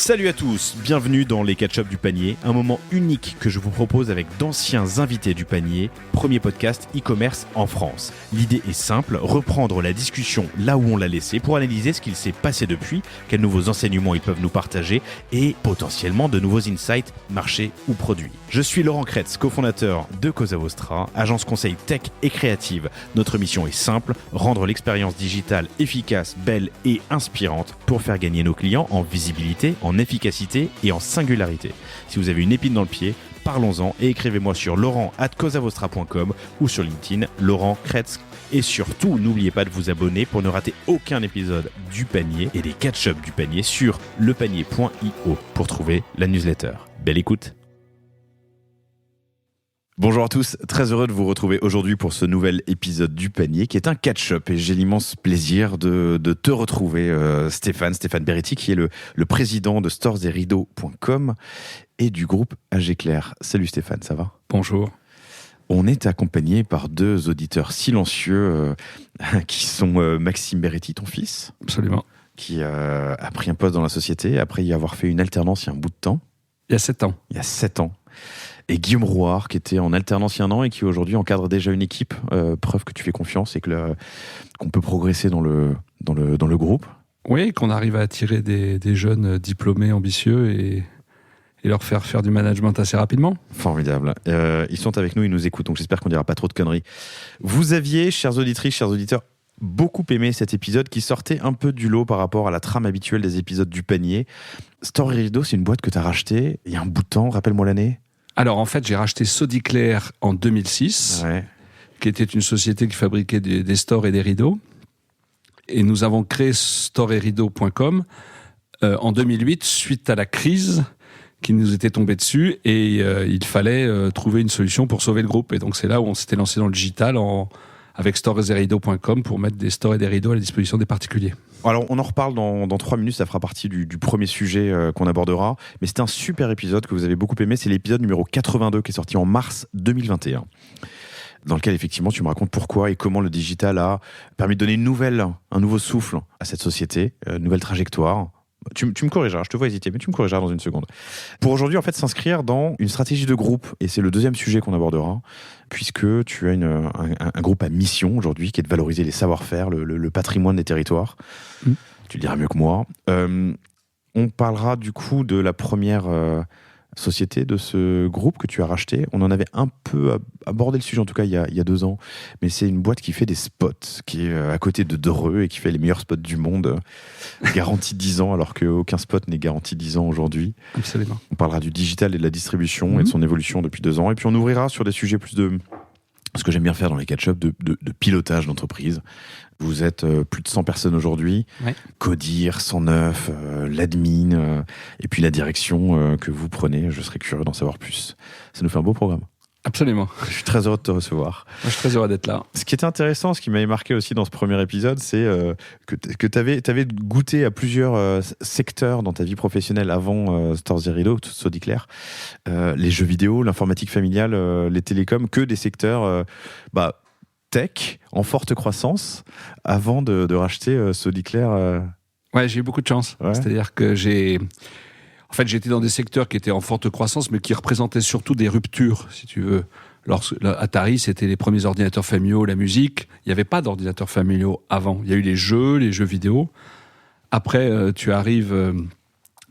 Salut à tous, bienvenue dans les Catch-up du panier, un moment unique que je vous propose avec d'anciens invités du panier, premier podcast e-commerce en France. L'idée est simple, reprendre la discussion là où on l'a laissée pour analyser ce qu'il s'est passé depuis, quels nouveaux enseignements ils peuvent nous partager et potentiellement de nouveaux insights, marchés ou produits. Je suis Laurent Kretz, cofondateur de Cosa Vostra, agence conseil tech et créative. Notre mission est simple, rendre l'expérience digitale efficace, belle et inspirante pour faire gagner nos clients en visibilité, en efficacité et en singularité. Si vous avez une épine dans le pied, parlons-en et écrivez-moi sur laurent@cosavostra.com ou sur LinkedIn, Laurent Kretz. Et surtout, n'oubliez pas de vous abonner pour ne rater aucun épisode du panier et des catch-up du panier sur lepanier.io pour trouver la newsletter. Belle écoute! Bonjour à tous, très heureux de vous retrouver aujourd'hui pour ce nouvel épisode du panier qui est un catch-up et j'ai l'immense plaisir de te retrouver Stéphane Beretti qui est le président de storeserideaux.com et du groupe AG Clair. Salut Stéphane, ça va ? Bonjour. On est accompagné par deux auditeurs silencieux qui sont Maxime Beretti, ton fils. Absolument. Qui a pris un poste dans la société après y avoir fait une alternance il y a un bout de temps. Il y a 7 ans. Il y a 7 ans. Et Guillaume Rouard, qui était en alternance il y a un an et qui aujourd'hui encadre déjà une équipe, preuve que tu fais confiance et qu'on peut progresser dans le groupe. Oui, qu'on arrive à attirer des jeunes diplômés ambitieux et leur faire du management assez rapidement. Formidable. Ils sont avec nous, ils nous écoutent, donc j'espère qu'on ne dira pas trop de conneries. Vous aviez, chères auditrices, chers auditeurs, beaucoup aimé cet épisode qui sortait un peu du lot par rapport à la trame habituelle des épisodes du panier. Stories Rideaux, c'est une boîte que tu as rachetée il y a un bout de temps, rappelle-moi l'année. Alors en fait, j'ai racheté Sodiclair en 2006, qui était une société qui fabriquait des stores et des rideaux. Et nous avons créé storeserideaux.com en 2008, suite à la crise qui nous était tombée dessus. Et il fallait trouver une solution pour sauver le groupe. Et donc c'est là où on s'était lancé dans le digital avec storeserideaux.com pour mettre des stores et des rideaux à la disposition des particuliers. Alors, on en reparle dans 3 minutes, ça fera partie du premier sujet qu'on abordera. Mais c'était un super épisode que vous avez beaucoup aimé. C'est l'épisode numéro 82 qui est sorti en mars 2021. Dans lequel, effectivement, tu me racontes pourquoi et comment le digital a permis de donner un nouveau souffle à cette société, une nouvelle trajectoire. Tu me corrigeras, je te vois hésiter, mais tu me corrigeras dans une seconde. Pour aujourd'hui, en fait, s'inscrire dans une stratégie de groupe, et c'est le deuxième sujet qu'on abordera, puisque tu as un groupe à mission aujourd'hui, qui est de valoriser les savoir-faire, le patrimoine des territoires. Tu le diras mieux que moi. On parlera du coup de la première société de ce groupe que tu as racheté. On en avait un peu abordé le sujet, en tout cas il y a 2 ans, mais c'est une boîte qui fait des spots, qui est à côté de Dreux et qui fait les meilleurs spots du monde, garantie 10 ans, alors qu'aucun spot n'est garanti 10 ans aujourd'hui. Absolument. On parlera du digital et de la distribution et de son évolution depuis 2 ans, et puis on ouvrira sur des sujets plus de ce que j'aime bien faire dans les catch-up, de pilotage d'entreprise. Vous êtes plus de 100 personnes aujourd'hui. Ouais. Codir, 109, l'admin, et puis la direction que vous prenez. Je serais curieux d'en savoir plus. Ça nous fait un beau programme. Absolument. Je suis très heureux de te recevoir. Moi, je suis très heureux d'être là. Ce qui était intéressant, ce qui m'avait marqué aussi dans ce premier épisode, c'est que tu avais goûté à plusieurs secteurs dans ta vie professionnelle avant Stores et Rideaux, Sodiclair. Les jeux vidéo, l'informatique familiale, les télécoms, que des secteurs tech en forte croissance avant de racheter Sodiclair. Ouais, j'ai eu beaucoup de chance. Ouais. C'est-à-dire que j'étais dans des secteurs qui étaient en forte croissance, mais qui représentaient surtout des ruptures, si tu veux. Atari, c'était les premiers ordinateurs familiaux, la musique. Il n'y avait pas d'ordinateurs familiaux avant. Il y a eu les jeux vidéo. Après, tu arrives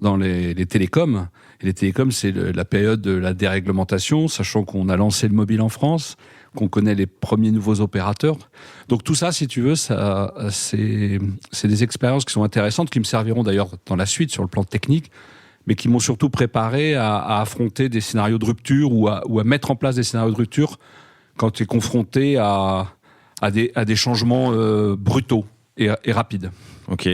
dans les télécoms. Et les télécoms, c'est la période de la déréglementation, sachant qu'on a lancé le mobile en France, qu'on connaît les premiers nouveaux opérateurs. Donc tout ça, si tu veux, c'est des expériences qui sont intéressantes, qui me serviront d'ailleurs dans la suite sur le plan technique, mais qui m'ont surtout préparé à affronter des scénarios de rupture ou à mettre en place des scénarios de rupture quand tu es confronté à des changements brutaux et rapides. Ok.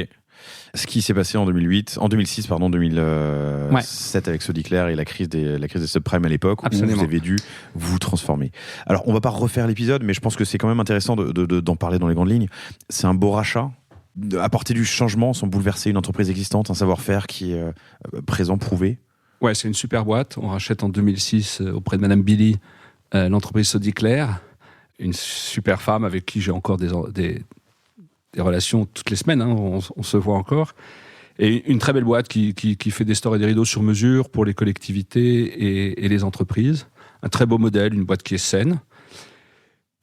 Ce qui s'est passé en 2006, 2007 avec Sodiclair et la crise des subprimes à l'époque. Absolument. Où vous avez dû vous transformer. Alors, on va pas refaire l'épisode, mais je pense que c'est quand même intéressant d'en parler dans les grandes lignes. C'est un beau rachat, apporter du changement sans bouleverser une entreprise existante, un savoir-faire qui est présent, prouvé. Ouais, c'est une super boîte. On rachète en 2006 auprès de Madame Billy l'entreprise Sodiclair, une super femme avec qui j'ai encore des relations toutes les semaines, hein, on se voit encore. Et une très belle boîte qui fait des stores et des rideaux sur mesure pour les collectivités et les entreprises. Un très beau modèle, une boîte qui est saine.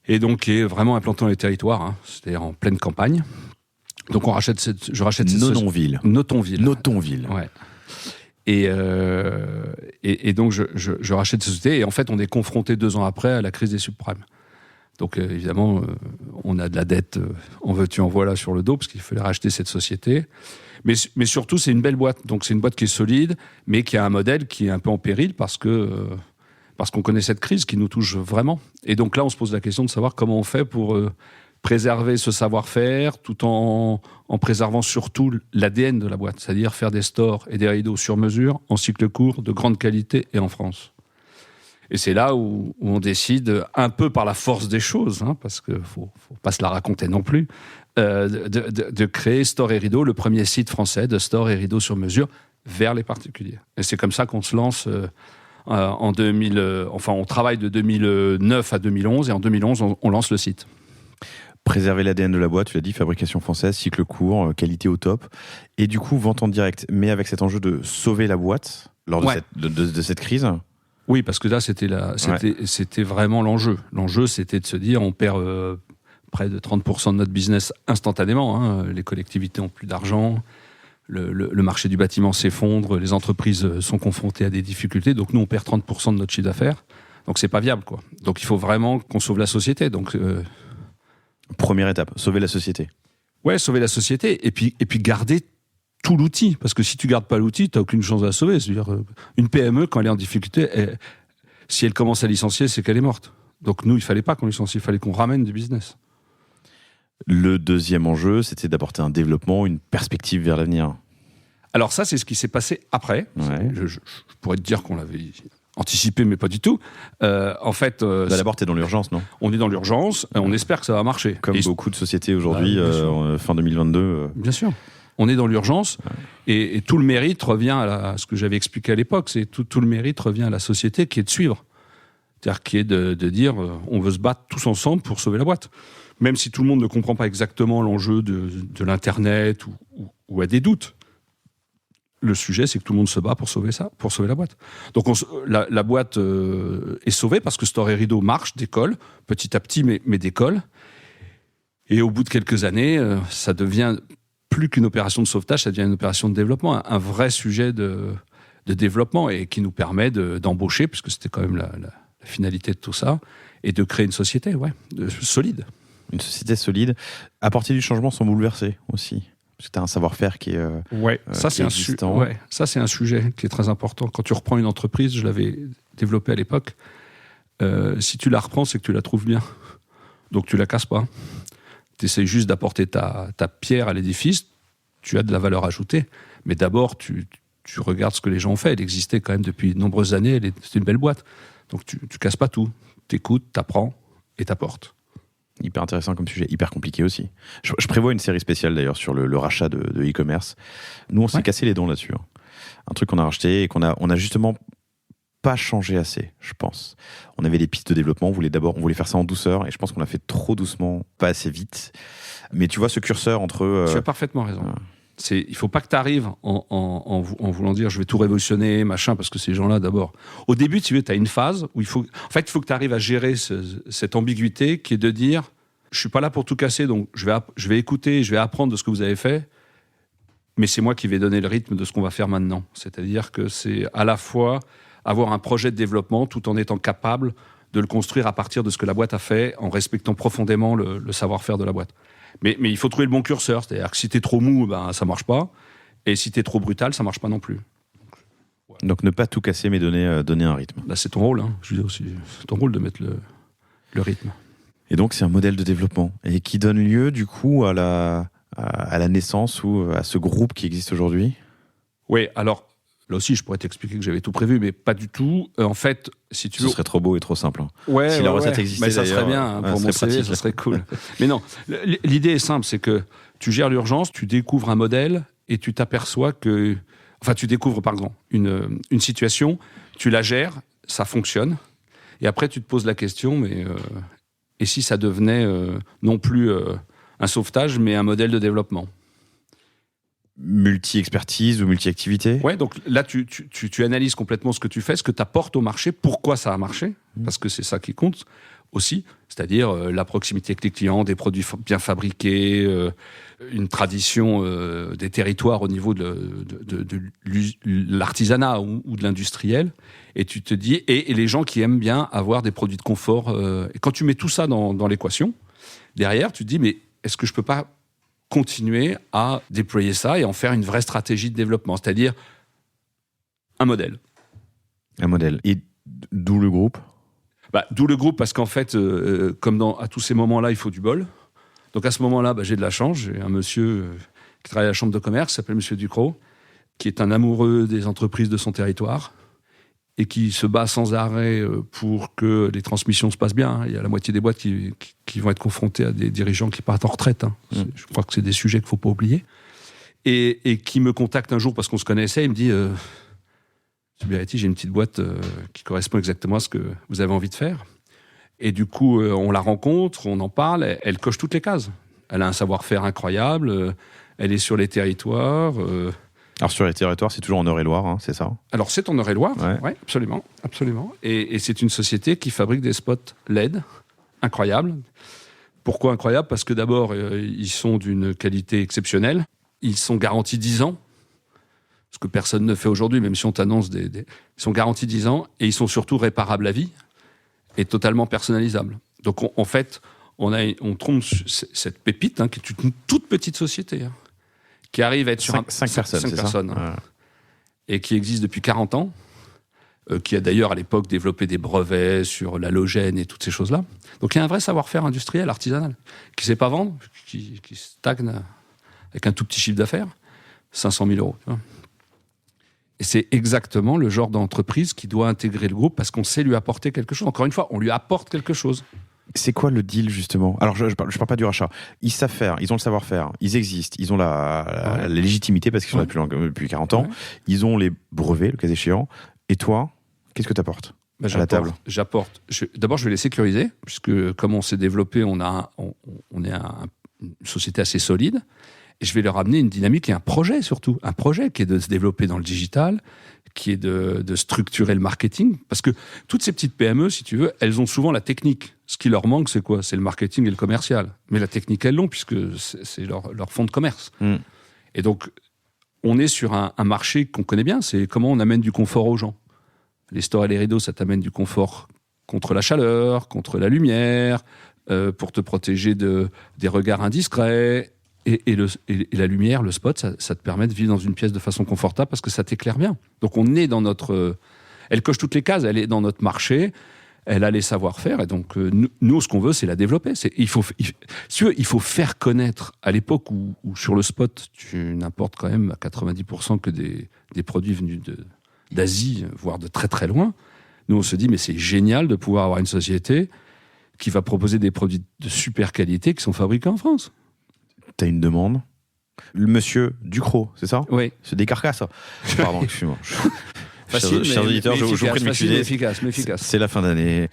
Et donc qui est vraiment implantée dans les territoires, hein, c'est-à-dire en pleine campagne. Donc je rachète cette Notonville. Notonville. Ouais. Et donc je rachète cette société et en fait on est confronté 2 ans après à la crise des subprimes. Donc évidemment on a de la dette en veux-tu en voilà sur le dos parce qu'il fallait racheter cette société. Mais surtout c'est une belle boîte. Donc c'est une boîte qui est solide mais qui a un modèle qui est un peu en péril parce qu'on connaît cette crise qui nous touche vraiment. Et donc là on se pose la question de savoir comment on fait pour préserver ce savoir-faire tout en préservant surtout l'ADN de la boîte, c'est-à-dire faire des stores et des rideaux sur mesure, en cycle court, de grande qualité et en France. Et c'est là où on décide, un peu par la force des choses, hein, parce qu'il ne faut pas se la raconter non plus, de créer Store et Rideaux, le premier site français de stores et rideaux sur mesure vers les particuliers. Et c'est comme ça qu'on se lance en 2000. Enfin, on travaille de 2009 à 2011, et en 2011, on lance le site. Préserver l'ADN de la boîte, tu l'as dit, fabrication française, cycle court, qualité au top. Et du coup, vente en direct, mais avec cet enjeu de sauver la boîte lors de cette crise. Oui, parce que là, c'était vraiment l'enjeu. L'enjeu, c'était de se dire, on perd près de 30% de notre business instantanément. Hein. Les collectivités n'ont plus d'argent, le marché du bâtiment s'effondre, les entreprises sont confrontées à des difficultés. Donc nous, on perd 30% de notre chiffre d'affaires. Donc c'est pas viable, quoi. Donc il faut vraiment qu'on sauve la société. Donc première étape, sauver la société. Ouais, sauver la société et puis garder tout l'outil. Parce que si tu gardes pas l'outil, tu n'as aucune chance de la sauver. C'est-à-dire, une PME, quand elle est en difficulté, si elle commence à licencier, c'est qu'elle est morte. Donc nous, il fallait pas qu'on licencie, il fallait qu'on ramène du business. Le deuxième enjeu, c'était d'apporter un développement, une perspective vers l'avenir. Alors ça, c'est ce qui s'est passé après. Ouais. Je pourrais te dire qu'on l'avait anticipé, mais pas du tout. En fait, d'abord, t'es dans l'urgence, non ? On est dans l'urgence. On espère que ça va marcher. Comme beaucoup de sociétés aujourd'hui, fin 2022. Bien sûr. On est dans l'urgence, et tout le mérite revient à ce que j'avais expliqué à l'époque. C'est tout le mérite revient à la société qui est de suivre, c'est-à-dire qui est de dire on veut se battre tous ensemble pour sauver la boîte, même si tout le monde ne comprend pas exactement l'enjeu de l'internet ou a des doutes. Le sujet, c'est que tout le monde se bat pour sauver ça, pour sauver la boîte. Donc la boîte est sauvée parce que Store et Rideaux marche, décolle, petit à petit, mais décolle. Et au bout de quelques années, ça devient plus qu'une opération de sauvetage, ça devient une opération de développement, un vrai sujet de développement, et qui nous permet d'embaucher, puisque c'était quand même la finalité de tout ça, et de créer une société solide. Une société solide, apporter du changement sans bouleverser aussi. Parce que tu as un savoir-faire qui est ça, c'est existant. Ça, c'est un sujet qui est très important. Quand tu reprends une entreprise, je l'avais développée à l'époque, si tu la reprends, c'est que tu la trouves bien. Donc tu la casses pas. Tu essaies juste d'apporter ta pierre à l'édifice, tu as de la valeur ajoutée. Mais d'abord, tu regardes ce que les gens ont fait. Elle existait quand même depuis de nombreuses années, c'est une belle boîte. Donc tu casses pas tout. Tu écoutes, tu apprends et tu apportes. Hyper intéressant comme sujet, hyper compliqué aussi. Je prévois une série spéciale d'ailleurs sur le rachat de e-commerce. Nous, on s'est cassé les dents là-dessus. Un truc qu'on a racheté et qu'on a justement pas changé assez, je pense. On avait des pistes de développement, on voulait faire ça en douceur, et je pense qu'on l'a fait trop doucement, pas assez vite. Mais tu vois ce curseur entre... Tu as parfaitement raison. Il faut pas que tu arrives en voulant dire je vais tout révolutionner, machin, parce que ces gens-là, d'abord... Au début, tu as une phase où il faut que tu arrives à gérer cette ambiguïté qui est de dire je suis pas là pour tout casser, donc je vais écouter, je vais apprendre de ce que vous avez fait, mais c'est moi qui vais donner le rythme de ce qu'on va faire maintenant. C'est-à-dire que c'est à la fois avoir un projet de développement tout en étant capable de le construire à partir de ce que la boîte a fait, en respectant profondément le savoir-faire de la boîte. Mais il faut trouver le bon curseur, c'est-à-dire que si t'es trop mou, ça marche pas, et si t'es trop brutal, ça marche pas non plus. Donc ne pas tout casser, mais donner un rythme. Là, c'est ton rôle, hein. Je veux dire, c'est ton rôle de mettre le rythme. Et donc c'est un modèle de développement, et qui donne lieu du coup à la naissance ou à ce groupe qui existe aujourd'hui. Oui, alors là aussi, je pourrais t'expliquer que j'avais tout prévu, mais pas du tout. En fait, si tu veux... Ce serait trop beau et trop simple. Ouais, si la recette existait, mais ça serait bien, pour mon CV, ça serait cool. Mais non, l'idée est simple, c'est que tu gères l'urgence, tu découvres un modèle, et tu t'aperçois que... Enfin, tu découvres, par exemple, une situation, tu la gères, ça fonctionne, et après, tu te poses la question, mais... et si ça devenait non plus un sauvetage, mais un modèle de développement ? multi-expertise ou multi-activité. Ouais, donc là, tu analyses complètement ce que tu fais, ce que tu apportes au marché, pourquoi ça a marché, parce que c'est ça qui compte aussi, c'est-à-dire la proximité avec les clients, des produits bien fabriqués, une tradition des territoires au niveau de l'artisanat ou de l'industriel, et tu te dis, et les gens qui aiment bien avoir des produits de confort, et quand tu mets tout ça dans l'équation, derrière, tu te dis, mais est-ce que je peux pas continuer à déployer ça et en faire une vraie stratégie de développement, c'est-à-dire un modèle. Un modèle. Et d'où le groupe ? D'où le groupe, parce qu'en fait, comme à tous ces moments-là, il faut du bol. Donc à ce moment-là, j'ai de la chance. J'ai un monsieur qui travaille à la chambre de commerce, qui s'appelle Monsieur Ducrot, qui est un amoureux des entreprises de son territoire et qui se bat sans arrêt pour que les transmissions se passent bien. Il y a la moitié des boîtes qui vont être confrontées à des dirigeants qui partent en retraite. Je crois que c'est des sujets qu'il ne faut pas oublier. Et qui me contacte un jour parce qu'on se connaissait. Il me dit... Monsieur Biretti, j'ai une petite boîte qui correspond exactement à ce que vous avez envie de faire. Et du coup, on la rencontre, on en parle, elle coche toutes les cases. Elle a un savoir-faire incroyable, elle est sur les territoires. Alors sur les territoires, c'est toujours en Eure-et-Loire, hein, c'est ça ? Alors c'est en Eure-et-Loire, ouais, absolument. Et c'est une société qui fabrique des spots LED incroyables. Pourquoi incroyables ? Parce que d'abord, ils sont d'une qualité exceptionnelle. Ils sont garantis 10 ans. Ce que personne ne fait aujourd'hui, même si on t'annonce ils sont garantis 10 ans, et ils sont surtout réparables à vie et totalement personnalisables. Donc, en fait, on trompe cette pépite, qui est une toute petite société, qui arrive à être sur 5 personnes, c'est personnes, ça et qui existe depuis 40 ans, qui a d'ailleurs, à l'époque, développé des brevets sur l'halogène et toutes ces choses-là. Donc, il y a un vrai savoir-faire industriel, artisanal, qui ne sait pas vendre, qui stagne avec un tout petit chiffre d'affaires, 500 000 €. Tu vois. Et c'est exactement le genre d'entreprise qui doit intégrer le groupe parce qu'on sait lui apporter quelque chose. Encore une fois, on lui apporte quelque chose. C'est quoi le deal, justement ? Alors, je parle pas du rachat. Ils savent faire, ils ont le savoir-faire, ils existent, ils ont la légitimité parce qu'ils sont là depuis 40 ans. Ouais. Ils ont les brevets, le cas échéant. Et toi, qu'est-ce que tu apportes à la table ? J'apporte. D'abord, je vais les sécuriser, puisque comme on s'est développé, on est une société assez solide. Et je vais leur amener une dynamique et un projet surtout. Un projet qui est de se développer dans le digital, qui est de structurer le marketing. Parce que toutes ces petites PME, si tu veux, elles ont souvent la technique. Ce qui leur manque, c'est quoi ? C'est le marketing et le commercial. Mais la technique, elles l'ont, puisque c'est leur fonds de commerce. Et donc, on est sur un marché qu'on connaît bien. C'est comment on amène du confort aux gens. Les stores et les rideaux, ça t'amène du confort contre la chaleur, contre la lumière, pour te protéger des regards indiscrets. Et la lumière, le spot, ça te permet de vivre dans une pièce de façon confortable parce que ça t'éclaire bien. Donc on est dans notre... Elle coche toutes les cases, elle est dans notre marché, elle a les savoir-faire, et donc nous, ce qu'on veut, c'est la développer. Il faut faire connaître, à l'époque où sur le spot, tu n'importes quand même à 90% que des produits venus d'Asie, voire de très très loin. Nous, on se dit, mais c'est génial de pouvoir avoir une société qui va proposer des produits de super qualité qui sont fabriqués en France. T'as une demande. Le monsieur Ducrot, c'est ça ? Oui. Se décarcasse. Pardon, excuse-moi. Facile, chers auditeurs, je vous prie de m'excuser. Efficace. C'est la fin d'année.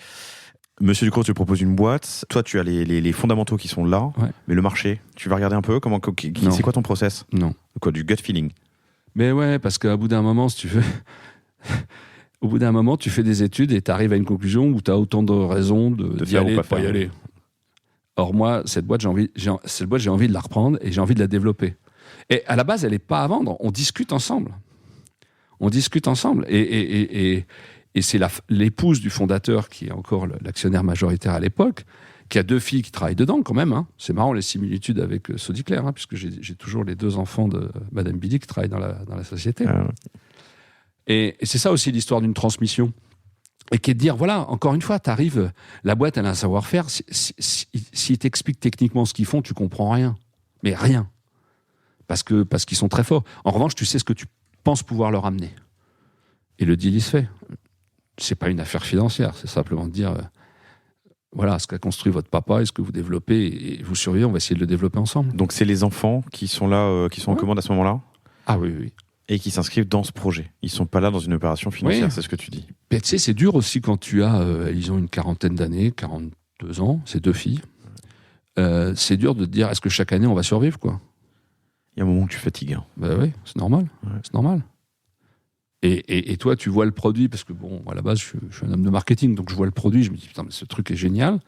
Monsieur Ducrot, tu proposes une boîte. Toi, tu as les fondamentaux qui sont là. Ouais. Mais le marché, tu vas regarder un peu c'est quoi ton process ? Non. Quoi, du gut feeling ? Mais ouais, parce qu'au bout d'un moment, si tu veux... Au bout d'un moment, tu fais des études et tu arrives à une conclusion où tu as autant de raisons d'y aller, de pas y aller. Or, moi, cette boîte, j'ai envie de la reprendre et j'ai envie de la développer. Et à la base, elle n'est pas à vendre. On discute ensemble. Et c'est l'épouse du fondateur, qui est encore l'actionnaire majoritaire à l'époque, qui a 2 filles qui travaillent dedans quand même. C'est marrant les similitudes avec Sodiclair, puisque j'ai toujours les 2 enfants de Madame Billy qui travaillent dans la société. Et c'est ça aussi l'histoire d'une transmission. Et qui est de dire, voilà, encore une fois, t'arrives, la boîte, elle a un savoir-faire. S'ils t'expliquent techniquement ce qu'ils font, tu comprends rien. Mais rien. Parce qu'ils sont très forts. En revanche, tu sais ce que tu penses pouvoir leur amener. Et le deal, il se fait. C'est pas une affaire financière. C'est simplement de dire, voilà, ce qu'a construit votre papa et ce que vous développez, et vous surveillez, on va essayer de le développer ensemble. Donc, c'est les enfants qui sont là, qui sont en commande à ce moment-là ? Ah oui. Et qui s'inscrivent dans ce projet. Ils sont pas là dans une opération financière, c'est ce que tu dis. Mais tu sais, c'est dur aussi quand tu as... ils ont une 40aine d'années, 42 ans, c'est 2 filles. C'est dur de te dire, est-ce que chaque année, on va survivre, quoi ? Il y a un moment où tu fatigues. Hein. Ben oui, c'est normal. Ouais. C'est normal. Et toi, tu vois le produit, parce que bon, à la base, je suis un homme de marketing, donc je vois le produit, je me dis, putain, mais ce truc est génial.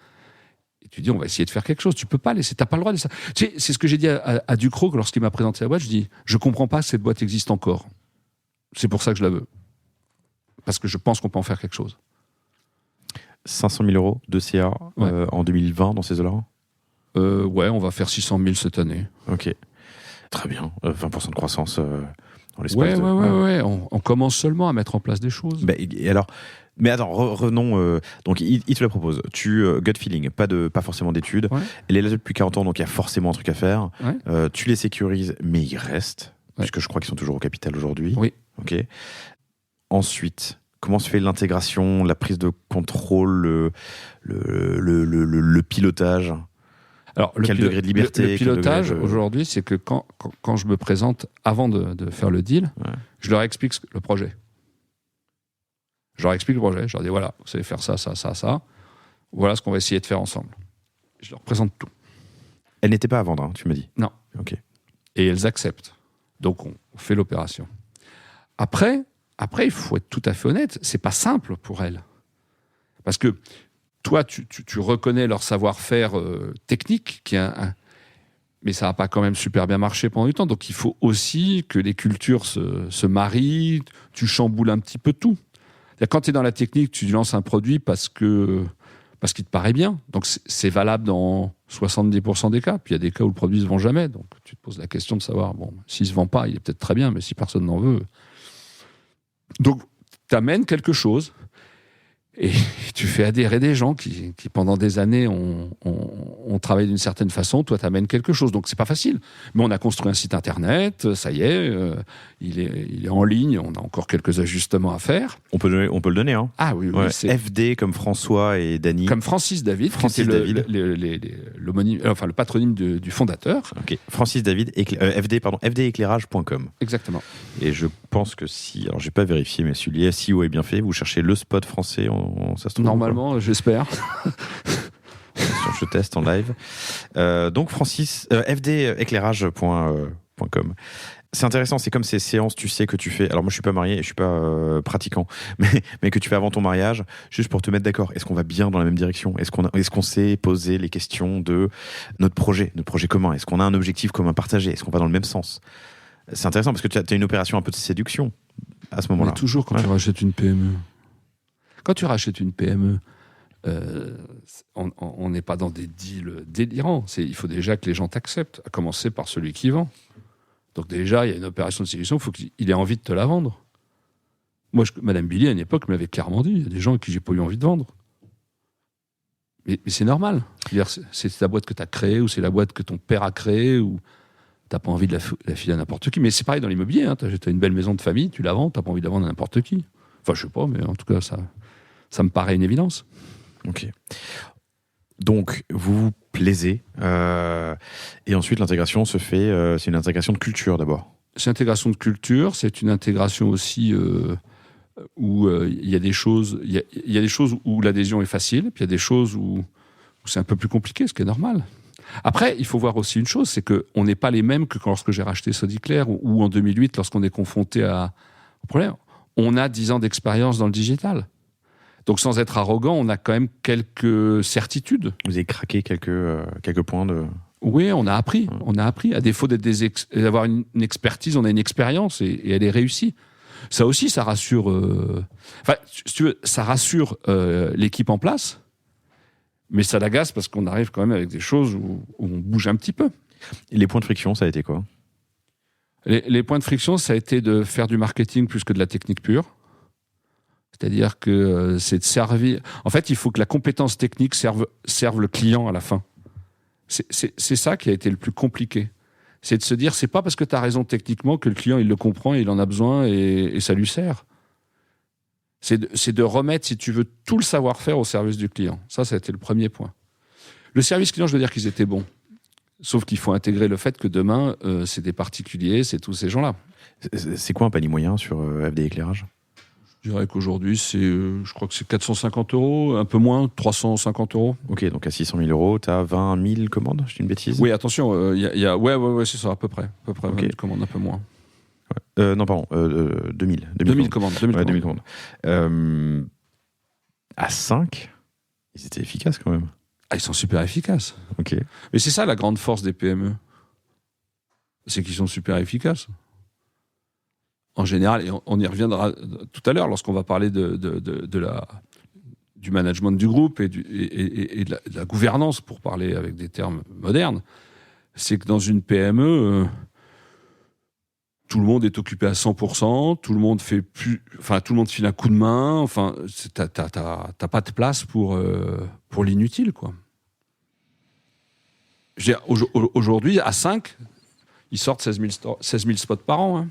Et tu dis, on va essayer de faire quelque chose. Tu peux pas laisser, t'as pas le droit de ça. Tu sais, c'est ce que j'ai dit à Ducrot lorsqu'il m'a présenté la boîte. Je dis, je comprends pas que cette boîte existe encore. C'est pour ça que je la veux. Parce que je pense qu'on peut en faire quelque chose. 500 000 € de CA en 2020 dans ces eaux-là. Ouais, on va faire 600 000 cette année. Ok. Très bien. 20% de croissance dans l'espace. Ouais. On commence seulement à mettre en place des choses. Et alors, mais attends, revenons. Donc, il te le propose. Gut feeling, pas forcément d'études. Ouais. Elle est là depuis 40 ans, donc il y a forcément un truc à faire. Ouais. Tu les sécurises, mais ils restent, puisque je crois qu'ils sont toujours au capital aujourd'hui. Oui. Ok. Ensuite, comment se fait l'intégration, la prise de contrôle, le pilotage? Alors, quel degré de liberté? Le pilotage, aujourd'hui, c'est que quand je me présente, avant de faire le deal, je leur explique le projet. Je leur dis, voilà, vous savez faire ça. Voilà ce qu'on va essayer de faire ensemble. Je leur présente tout. Elle n'était pas à vendre, hein, tu me dis? Non. Ok. Et elles acceptent. Donc, on fait l'opération. Après, il faut être tout à fait honnête, c'est pas simple pour elles. Parce que toi, tu reconnais leur savoir-faire technique, mais ça n'a pas quand même super bien marché pendant du temps. Donc, il faut aussi que les cultures se marient, tu chamboules un petit peu tout. Quand tu es dans la technique, tu lances un produit parce qu'il te paraît bien. Donc, c'est valable dans 70% des cas. Puis, il y a des cas où le produit ne se vend jamais. Donc, tu te poses la question de savoir, bon, s'il ne se vend pas, il est peut-être très bien, mais si personne n'en veut... Donc, tu amènes quelque chose et tu fais adhérer des gens qui pendant des années, ont travaillé d'une certaine façon. Toi, tu amènes quelque chose. Donc, c'est pas facile. Mais on a construit un site internet, ça y est, il est en ligne, on a encore quelques ajustements à faire. On peut le donner, hein. Ah oui, c'est FD comme François et Dany. Comme Francis David, l'homonyme, enfin le patronyme du fondateur. Ok. Francis David, fdéclairage.com. Exactement. Et je pense que alors j'ai pas vérifié, mais si le SEO est bien fait, vous cherchez le spot français, ça se trouve. Normalement, j'espère. Je teste en live. Donc Francis, fdéclairage.com. C'est intéressant, c'est comme ces séances, tu sais, que tu fais. Alors moi, je suis pas marié, je suis pas pratiquant, mais que tu fais avant ton mariage, juste pour te mettre d'accord. Est-ce qu'on va bien dans la même direction? Est-ce qu'on s'est posé les questions de notre projet commun? Est-ce qu'on a un objectif commun partagé? Est-ce qu'on va dans le même sens? C'est intéressant parce que tu as une opération un peu de séduction à ce moment-là. Mais toujours quand tu rachètes une PME. Quand tu rachètes une PME, on n'est pas dans des deals délirants. Il faut déjà que les gens t'acceptent, à commencer par celui qui vend. Donc déjà, il y a une opération de séduction, il faut qu'il ait envie de te la vendre. Moi, Madame Billy, à une époque, m'avait clairement dit, il y a des gens à qui j'ai pas eu envie de vendre. Mais c'est normal. C'est la boîte que tu as créée, ou c'est la boîte que ton père a créée, ou tu n'as pas envie de la filer à n'importe qui. Mais c'est pareil dans l'immobilier. Hein. Tu as une belle maison de famille, tu la vends, tu n'as pas envie de la vendre à n'importe qui. Enfin, je sais pas, mais en tout cas, ça me paraît une évidence. Ok. Donc, vous vous plaisez. Et ensuite, l'intégration se fait... c'est une intégration de culture, d'abord. C'est une intégration de culture. C'est une intégration aussi où il y a des choses... Il y a des choses où l'adhésion est facile. Puis il y a des choses où c'est un peu plus compliqué, ce qui est normal. Après, il faut voir aussi une chose, c'est qu'on n'est pas les mêmes que lorsque j'ai racheté Sodiclair ou en 2008, lorsqu'on est confronté au problème. On a 10 ans d'expérience dans le digital. Donc, sans être arrogant, on a quand même quelques certitudes. Vous avez craqué quelques points de... Oui, on a appris. On a appris. À défaut d'avoir une expertise, on a une expérience et elle est réussie. Ça aussi, ça rassure... Enfin, si tu veux, ça rassure l'équipe en place, mais ça l'agace parce qu'on arrive quand même avec des choses où on bouge un petit peu. Et les points de friction, ça a été quoi? Les points de friction, ça a été de faire du marketing plus que de la technique pure. C'est-à-dire que c'est de servir... En fait, il faut que la compétence technique serve le client à la fin. C'est ça qui a été le plus compliqué. C'est de se dire, c'est pas parce que tu as raison techniquement que le client, il le comprend, il en a besoin et ça lui sert. C'est de remettre, si tu veux, tout le savoir-faire au service du client. Ça a été le premier point. Le service client, je veux dire qu'ils étaient bons. Sauf qu'il faut intégrer le fait que demain, c'est des particuliers, c'est tous ces gens-là. C'est quoi un panier moyen sur FD Éclairage? Je dirais qu'aujourd'hui, je crois que c'est 450 €, un peu moins, 350 €. Ok, donc à 600 000 €, tu as 20 000 commandes, je dis une bêtise? Oui, attention, ouais, c'est ça, à peu près. À peu près, Ok. 20 000 commandes, un peu moins. Non, pardon, 2000. 2000 commandes. 2000 Ouais, commandes. 2000 commandes. À 5, ils étaient efficaces quand même. Ah, ils sont super efficaces. Ok. Mais c'est ça la grande force des PME. C'est qu'ils sont super efficaces. En général, et on y reviendra tout à l'heure lorsqu'on va parler du management du groupe et de la gouvernance, pour parler avec des termes modernes, c'est que dans une PME, tout le monde est occupé à 100%, tout le monde file un coup de main, enfin, t'as pas de place pour l'inutile, quoi. Je veux dire, aujourd'hui, à 5, ils sortent 16 000 spots par an. Hein.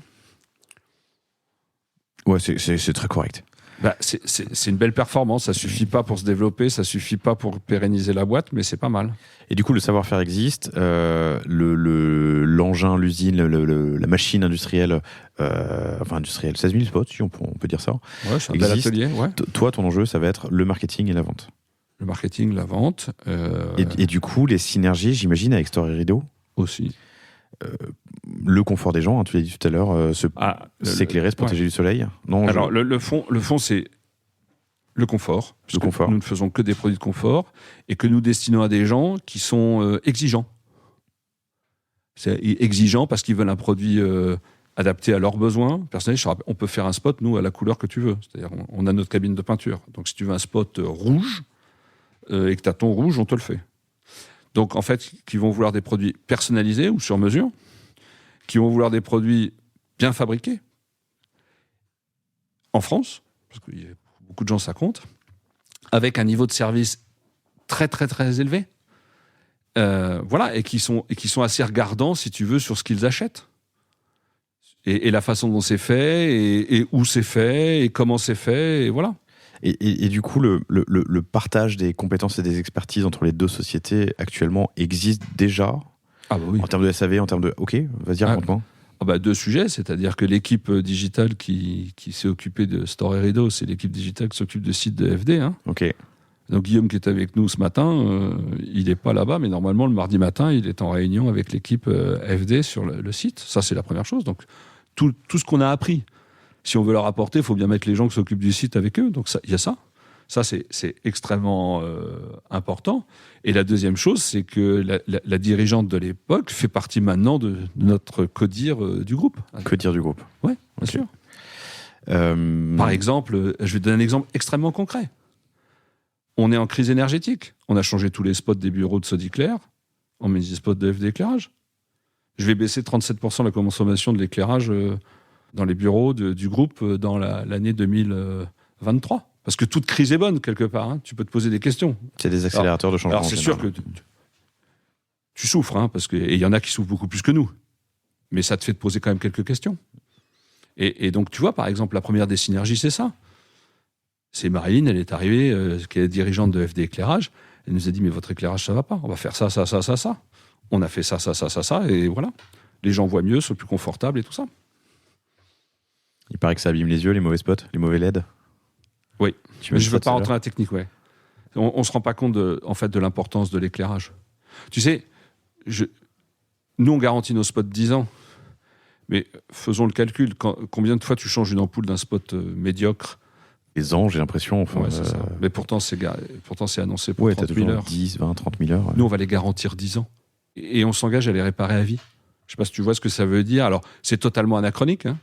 Ouais, c'est très correct. Bah, c'est une belle performance. Ça suffit pas pour se développer, ça suffit pas pour pérenniser la boîte, mais c'est pas mal. Et du coup, le savoir-faire existe. L'engin, l'usine, la machine industrielle, industrielle, 16 000 spots, si on peut dire ça. Ouais, c'est un bel atelier. Ouais. Toi, ton enjeu, ça va être le marketing et la vente. Le marketing, la vente. Et du coup, les synergies, j'imagine, avec Story Rideau aussi. Le confort des gens, hein, tu l'as dit tout à l'heure, s'éclairer, se protéger du soleil. Non, alors, le fond, c'est le confort. Le confort. Nous ne faisons que des produits de confort et que nous destinons à des gens qui sont exigeants. C'est exigeant parce qu'ils veulent un produit adapté à leurs besoins personnels. On peut faire un spot, nous, à la couleur que tu veux. C'est-à-dire, on a notre cabine de peinture. Donc, si tu veux un spot rouge et que tu as ton rouge, on te le fait. Donc, en fait, qui vont vouloir des produits personnalisés ou sur mesure, qui vont vouloir des produits bien fabriqués, en France, parce que beaucoup de gens ça compte, avec un niveau de service très, très, très élevé. Voilà, et qui sont assez regardants, si tu veux, sur ce qu'ils achètent. Et la façon dont c'est fait, et où c'est fait, et comment c'est fait, et voilà. Et du coup, le partage des compétences et des expertises entre les deux sociétés actuellement existe déjà. Ah bah oui. En termes de SAV, en termes de... Ok, vas-y, raconte-moi. Deux sujets, c'est-à-dire que l'équipe digitale qui s'est occupée de Story Rideau, c'est l'équipe digitale qui s'occupe de sites de FD. Hein. Ok. Donc Guillaume qui est avec nous ce matin, il n'est pas là-bas, mais normalement le mardi matin, il est en réunion avec l'équipe FD sur le site. Ça, c'est la première chose. Donc tout ce qu'on a appris, si on veut leur apporter, il faut bien mettre les gens qui s'occupent du site avec eux. Donc il y a ça. Ça, c'est extrêmement important. Et la deuxième chose, c'est que la dirigeante de l'époque fait partie maintenant de notre codir du groupe. Codir du groupe. Oui, bien sûr. Par exemple, je vais te donner un exemple extrêmement concret. On est en crise énergétique. On a changé tous les spots des bureaux de Sodiclair. On met des spots de FD éclairage. Je vais baisser 37% la consommation de l'éclairage dans les bureaux du groupe dans l'année 2023. Parce que toute crise est bonne, quelque part. Hein. Tu peux te poser des questions. C'est des accélérateurs de changement. Alors, c'est sûr que tu souffres, hein, et il y en a qui souffrent beaucoup plus que nous. Mais ça te fait te poser quand même quelques questions. Et donc, tu vois, par exemple, la première des synergies, c'est ça. C'est Marilyn, elle est arrivée, qui est dirigeante de FD Éclairage. Elle nous a dit, mais votre éclairage, ça va pas. On va faire ça, ça, ça, ça, ça. On a fait ça, ça, ça, ça, ça. Et voilà. Les gens voient mieux, sont plus confortables et tout ça. Il paraît que ça abîme les yeux, les mauvais spots, les mauvais LED. Oui, mais je ne veux pas rentrer dans la technique, ouais. On ne se rend pas compte de l'importance de l'éclairage. Tu sais, nous, on garantit nos spots 10 ans, mais faisons le calcul. Combien de fois tu changes une ampoule d'un spot médiocre? Les ans, j'ai l'impression. Enfin, ouais, c'est ça. Mais pourtant, c'est annoncé pour 30 000 heures. 10, 20, 30 000 heures. Ouais. Nous, on va les garantir 10 ans. Et on s'engage à les réparer à vie. Je ne sais pas si tu vois ce que ça veut dire. Alors, c'est totalement anachronique, hein.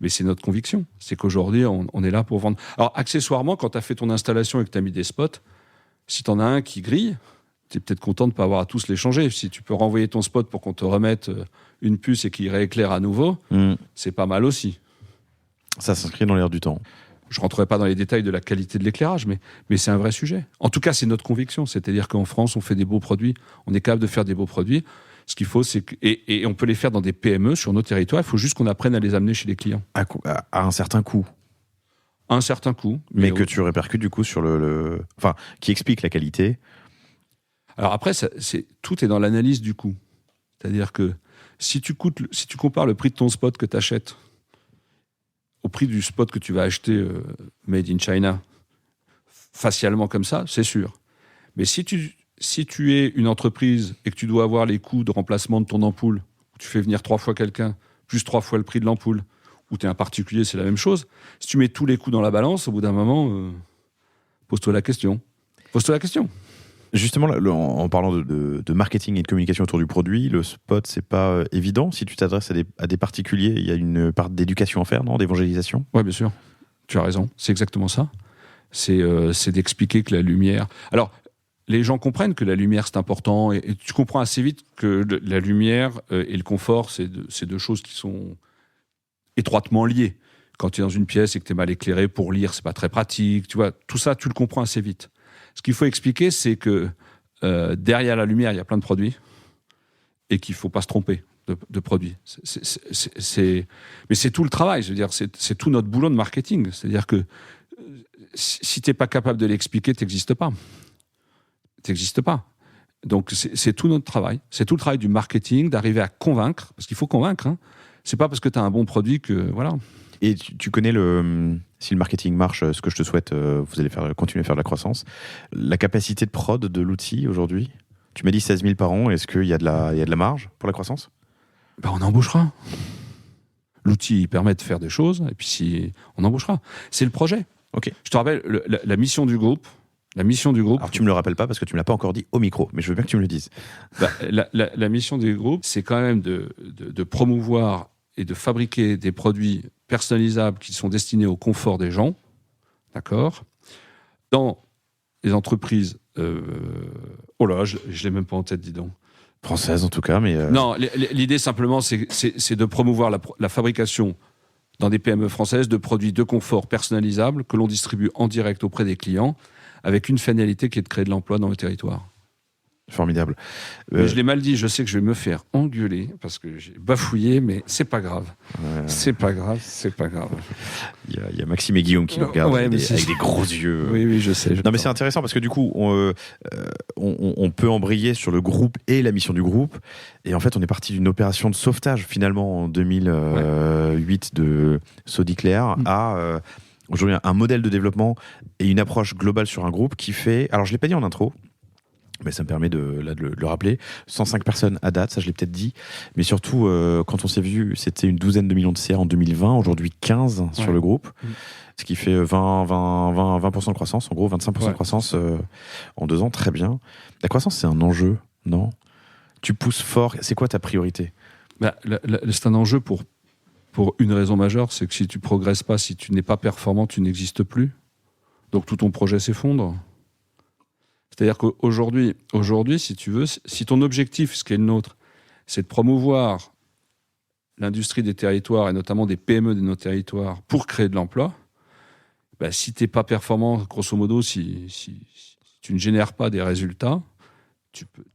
Mais c'est notre conviction. C'est qu'aujourd'hui, on est là pour vendre. Alors, accessoirement, quand tu as fait ton installation et que tu as mis des spots, si tu en as un qui grille, tu es peut-être content de ne pas avoir à tous les changer. Si tu peux renvoyer ton spot pour qu'on te remette une puce et qu'il rééclaire à nouveau, c'est pas mal aussi. Ça s'inscrit dans l'air du temps. Je ne rentrerai pas dans les détails de la qualité de l'éclairage, mais c'est un vrai sujet. En tout cas, c'est notre conviction. C'est-à-dire qu'en France, on fait des beaux produits. On est capable de faire des beaux produits. Ce qu'il faut, c'est que... Et on peut les faire dans des PME sur nos territoires. Il faut juste qu'on apprenne à les amener chez les clients. À un certain coût. À un certain coût. Mais que tu répercutes du coup sur Enfin, qui explique la qualité. Alors après, tout est dans l'analyse du coût. C'est-à-dire que si tu compares le prix de ton spot que tu achètes au prix du spot que tu vas acheter made in China, facialement comme ça, c'est sûr. Mais si tu es une entreprise et que tu dois avoir les coûts de remplacement de ton ampoule, tu fais venir 3 fois quelqu'un, plus 3 fois le prix de l'ampoule, ou tu es un particulier, c'est la même chose. Si tu mets tous les coûts dans la balance, au bout d'un moment, pose-toi la question. Justement, en parlant de marketing et de communication autour du produit, le spot, c'est pas évident. Si tu t'adresses à des particuliers, il y a une part d'éducation à faire, non, d'évangélisation? Oui, bien sûr. Tu as raison. C'est exactement ça. C'est d'expliquer que la lumière... Alors, les gens comprennent que la lumière, c'est important. Et tu comprends assez vite que la lumière et le confort, c'est deux choses qui sont étroitement liées. Quand tu es dans une pièce et que tu es mal éclairé pour lire, c'est pas très pratique. Tu vois, tout ça, tu le comprends assez vite. Ce qu'il faut expliquer, c'est que derrière la lumière, il y a plein de produits et qu'il ne faut pas se tromper de produits. Mais c'est tout le travail, je veux dire, c'est tout notre boulot de marketing. C'est-à-dire que si tu n'es pas capable de l'expliquer, tu n'existes pas. Donc c'est tout notre travail. C'est tout le travail du marketing, d'arriver à convaincre, parce qu'il faut convaincre. Hein. C'est pas parce que tu as un bon produit que... Voilà. Et tu connais si le marketing marche, ce que je te souhaite, vous allez continuer à faire de la croissance. La capacité de prod de l'outil aujourd'hui, tu m'as dit 16 000 par an, est-ce qu'il y a de la marge pour la croissance? On embauchera. L'outil il permet de faire des choses, et puis si on embauchera. C'est le projet. Okay. Je te rappelle, la mission du groupe. Alors tu me le rappelles pas parce que tu me l'as pas encore dit au micro, mais je veux bien que tu me le dises. La mission du groupe, c'est quand même de promouvoir et de fabriquer des produits personnalisables qui sont destinés au confort des gens, d'accord, dans les entreprises... oh là, je l'ai même pas en tête, dis donc. Française en tout cas, mais... Non, l'idée simplement, c'est de promouvoir la fabrication dans des PME françaises de produits de confort personnalisables que l'on distribue en direct auprès des clients, avec une finalité qui est de créer de l'emploi dans le territoire. Formidable. Mais je l'ai mal dit, je sais que je vais me faire engueuler parce que j'ai bafouillé, mais c'est pas grave. C'est pas grave. Il y a Maxime et Guillaume qui nous regardent avec des gros yeux. Oui, je sais. Non, mais c'est intéressant parce que du coup, on peut embrayer sur le groupe et la mission du groupe. Et en fait, on est parti d'une opération de sauvetage finalement en 2008 de Sodiclair à aujourd'hui un modèle de développement et une approche globale sur un groupe qui fait. Alors, je l'ai pas dit en intro. Mais ça me permet de le rappeler. 105 personnes à date, ça je l'ai peut-être dit. Mais surtout, quand on s'est vu, c'était une douzaine de millions de CA en 2020. Aujourd'hui, 15 sur le groupe. Ce qui fait 20% de croissance. En gros, 25% de croissance en 2 ans. Très bien. La croissance, c'est un enjeu, non? Tu pousses fort. C'est quoi ta priorité? C'est un enjeu pour une raison majeure. C'est que si tu progresses pas, si tu n'es pas performant, tu n'existes plus. Donc tout ton projet s'effondre. C'est-à-dire qu'aujourd'hui, si tu veux, si ton objectif, ce qui est le nôtre, c'est de promouvoir l'industrie des territoires et notamment des PME de nos territoires pour créer de l'emploi, si tu n'es pas performant, grosso modo, si tu ne génères pas des résultats,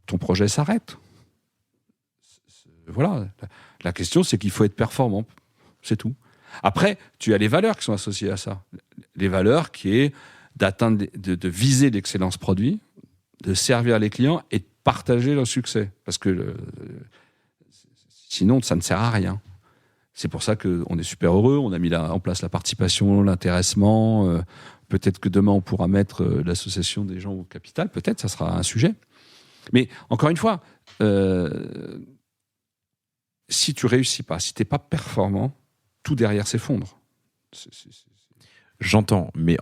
ton projet s'arrête. Voilà. La question, c'est qu'il faut être performant. C'est tout. Après, tu as les valeurs qui sont associées à ça. Les valeurs qui est d'atteindre, de viser l'excellence produit, de servir les clients et de partager leur succès. Parce que sinon, ça ne sert à rien. C'est pour ça qu'on est super heureux. On a mis en place la participation, l'intéressement. Peut-être que demain, on pourra mettre l'association des gens au capital. Peut-être, ça sera un sujet. Mais encore une fois, si tu réussis pas, si tu n'es pas performant, tout derrière s'effondre. J'entends, mais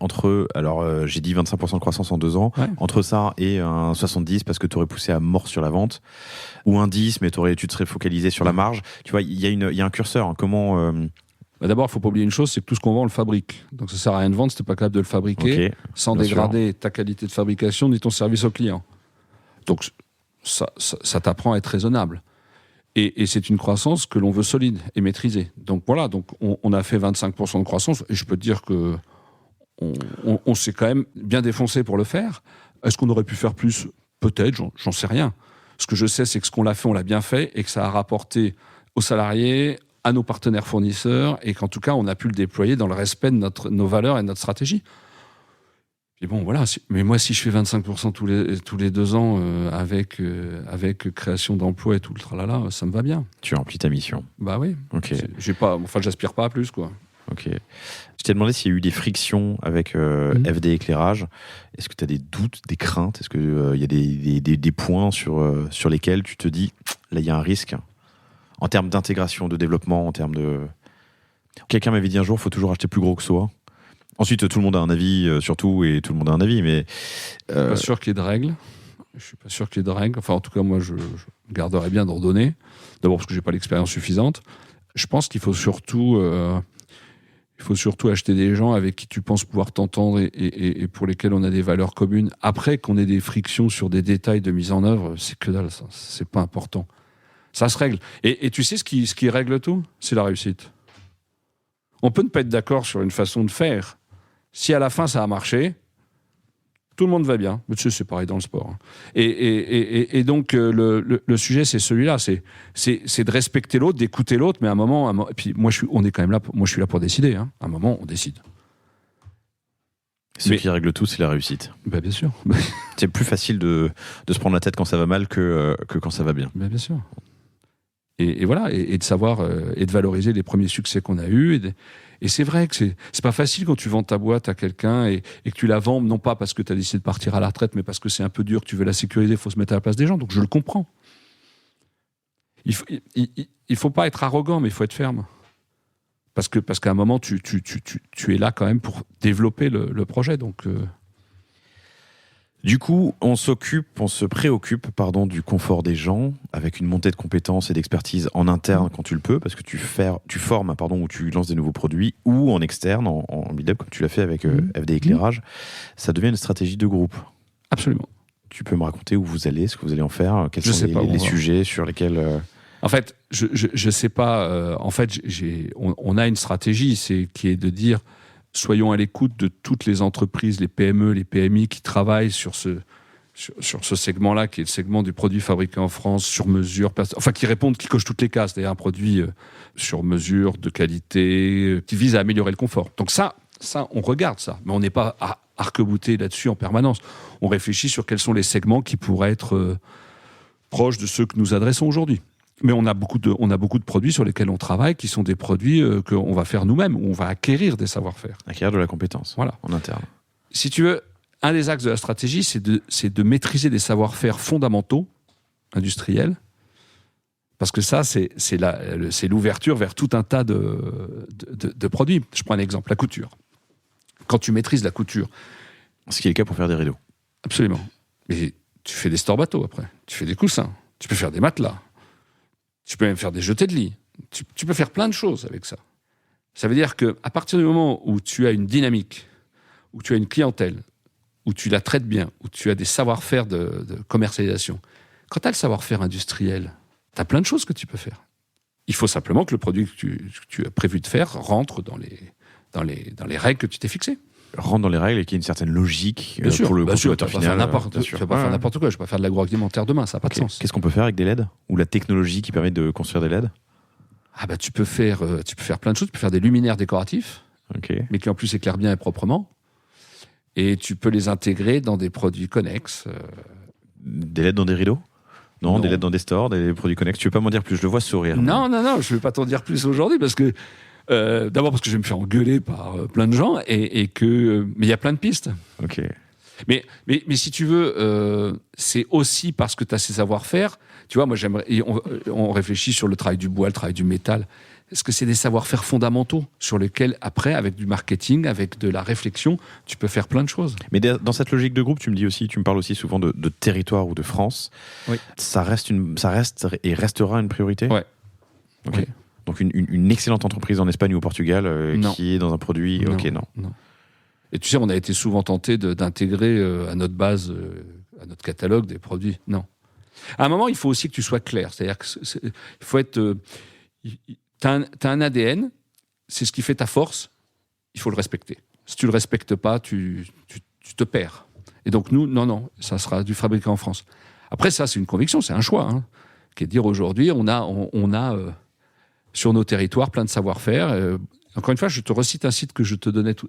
j'ai dit 25% de croissance en 2 ans, entre ça et un 70 parce que tu aurais poussé à mort sur la vente, ou un 10 mais tu te serais focalisé sur la marge. Tu vois, il y a un curseur. Hein. Comment D'abord, il ne faut pas oublier une chose, c'est que tout ce qu'on vend, on le fabrique. Donc ça ne sert à rien de vendre si tu n'es pas capable de le fabriquer sans dégrader ta qualité de fabrication ni ton service au client. Donc ça t'apprend à être raisonnable. Et c'est une croissance que l'on veut solide et maîtrisée. Donc voilà, on a fait 25% de croissance, et je peux te dire que on s'est quand même bien défoncé pour le faire. Est-ce qu'on aurait pu faire plus? Peut-être, j'en sais rien. Ce que je sais, c'est que ce qu'on l'a fait, on l'a bien fait, et que ça a rapporté aux salariés, à nos partenaires fournisseurs, et qu'en tout cas, on a pu le déployer dans le respect de nos valeurs et de notre stratégie. Et bon, voilà. Mais moi, si je fais 25% tous les 2 ans avec création d'emplois et tout le tralala, ça me va bien. Tu remplis ta mission. Bah oui. Ok. J'aspire pas à plus, quoi. Ok. Je t'ai demandé s'il y a eu des frictions avec FD Éclairage. Est-ce que tu as des doutes, des craintes? Est-ce qu'il y a des points sur lesquels tu te dis, là, il y a un risque en termes d'intégration, de développement, en termes de... Quelqu'un m'avait dit un jour, il faut toujours acheter plus gros que soi. Ensuite, tout le monde a un avis sur tout et tout le monde a un avis, mais... Je suis pas sûr qu'il y ait de règles. Je suis pas sûr qu'il y ait de règles. Enfin, en tout cas, moi, je garderais bien d'en donner. D'abord parce que j'ai pas l'expérience suffisante. Je pense qu'il faut surtout acheter des gens avec qui tu penses pouvoir t'entendre et pour lesquels on a des valeurs communes. Après, qu'on ait des frictions sur des détails de mise en œuvre, c'est que dalle, ça. C'est pas important. Ça se règle. Et tu sais ce qui règle tout? C'est la réussite. On peut ne pas être d'accord sur une façon de faire. Si à la fin ça a marché, tout le monde va bien. Mais tu sais, c'est pareil dans le sport. Et donc, le sujet, c'est celui-là. C'est de respecter l'autre, d'écouter l'autre, mais à un moment et puis on est quand même là. Moi, je suis là pour décider. Hein. À un moment, on décide. Ce qui règle tout, c'est la réussite. Bah, bien sûr. C'est plus facile de se prendre la tête quand ça va mal que quand ça va bien. Bah, bien sûr. Et voilà, et de savoir et de valoriser les premiers succès qu'on a eus. Et c'est vrai que c'est pas facile quand tu vends ta boîte à quelqu'un et que tu la vends, non pas parce que tu as décidé de partir à la retraite, mais parce que c'est un peu dur, que tu veux la sécuriser, il faut se mettre à la place des gens. Donc je le comprends. Il faut pas être arrogant, mais il faut être ferme. Parce qu'à un moment, tu es là quand même pour développer le projet. Donc... Du coup, on se préoccupe du confort des gens avec une montée de compétences et d'expertise en interne quand tu le peux, parce que tu formes ou tu lances des nouveaux produits, ou en externe, en build-up, comme tu l'as fait avec FD Éclairage. Ça devient une stratégie de groupe. Absolument. Tu peux me raconter où vous allez, ce que vous allez en faire, quels sont les sujets sur lesquels... En fait, je sais pas. En fait, on a une stratégie, qui est de dire... Soyons à l'écoute de toutes les entreprises, les PME, les PMI qui travaillent sur ce segment-là, qui est le segment du produit fabriqué en France, sur mesure, qui coche toutes les cases, c'est-à-dire un produit sur mesure, de qualité, qui vise à améliorer le confort. Donc ça, on regarde ça, mais on n'est pas arc-bouté là-dessus en permanence. On réfléchit sur quels sont les segments qui pourraient être proches de ceux que nous adressons aujourd'hui. Mais on a beaucoup de produits sur lesquels on travaille qui sont des produits qu'on va faire nous-mêmes, où on va acquérir des savoir-faire. Acquérir de la compétence, voilà. En interne. Si tu veux, un des axes de la stratégie, c'est de maîtriser des savoir-faire fondamentaux, industriels, parce que ça, c'est l'ouverture vers tout un tas de produits. Je prends un exemple, la couture. Quand tu maîtrises la couture... Ce qui est le cas pour faire des rideaux. Absolument. Mais tu fais des stores bateaux après, tu fais des coussins, tu peux faire des matelas, tu peux même faire des jetés de lit. Tu peux faire plein de choses avec ça. Ça veut dire qu'à partir du moment où tu as une dynamique, où tu as une clientèle, où tu la traites bien, où tu as des savoir-faire de commercialisation, quand tu as le savoir-faire industriel, tu as plein de choses que tu peux faire. Il faut simplement que le produit que tu as prévu de faire rentre dans les règles que tu t'es fixées. Rentre dans les règles et qu'il y ait une certaine logique pour le consommateur final. Tu vas pas faire n'importe quoi. Je ne vais pas faire de l'agroalimentaire demain, ça n'a pas de sens. Qu'est-ce qu'on peut faire avec des LED? Ou la technologie qui permet de construire des LED? Tu peux faire plein de choses. Tu peux faire des luminaires décoratifs, mais qui en plus éclairent bien et proprement. Et tu peux les intégrer dans des produits connexes. Des LED dans des rideaux? Non, des LED dans des stores, des produits connexes. Tu veux pas m'en dire plus? Je le vois sourire. Non, je ne vais pas t'en dire plus aujourd'hui parce que d'abord parce que je vais me faire engueuler par plein de gens mais il y a plein de pistes. Ok. Mais si tu veux, c'est aussi parce que tu as ces savoir-faire. Tu vois, moi j'aimerais. On réfléchit sur le travail du bois, le travail du métal. Est-ce que c'est des savoir-faire fondamentaux sur lesquels, après, avec du marketing, avec de la réflexion, tu peux faire plein de choses? Mais dans cette logique de groupe, tu me parles aussi souvent de territoire ou de France. Oui. Ça reste et restera une priorité? Ouais. Ok. Donc une excellente entreprise en Espagne ou au Portugal qui est dans un produit... Non. Et tu sais, on a été souvent tenté d'intégrer à notre base, à notre catalogue, des produits. Non. À un moment, il faut aussi que tu sois clair. C'est-à-dire qu'il faut être... T'as un ADN, c'est ce qui fait ta force, il faut le respecter. Si tu le respectes pas, tu te perds. Et donc nous, non, ça sera du fabriqué en France. Après, ça, c'est une conviction, c'est un choix, qui est de dire aujourd'hui, on a sur nos territoires plein de savoir-faire. Encore une fois, je te recite un chiffre que je te donnais tout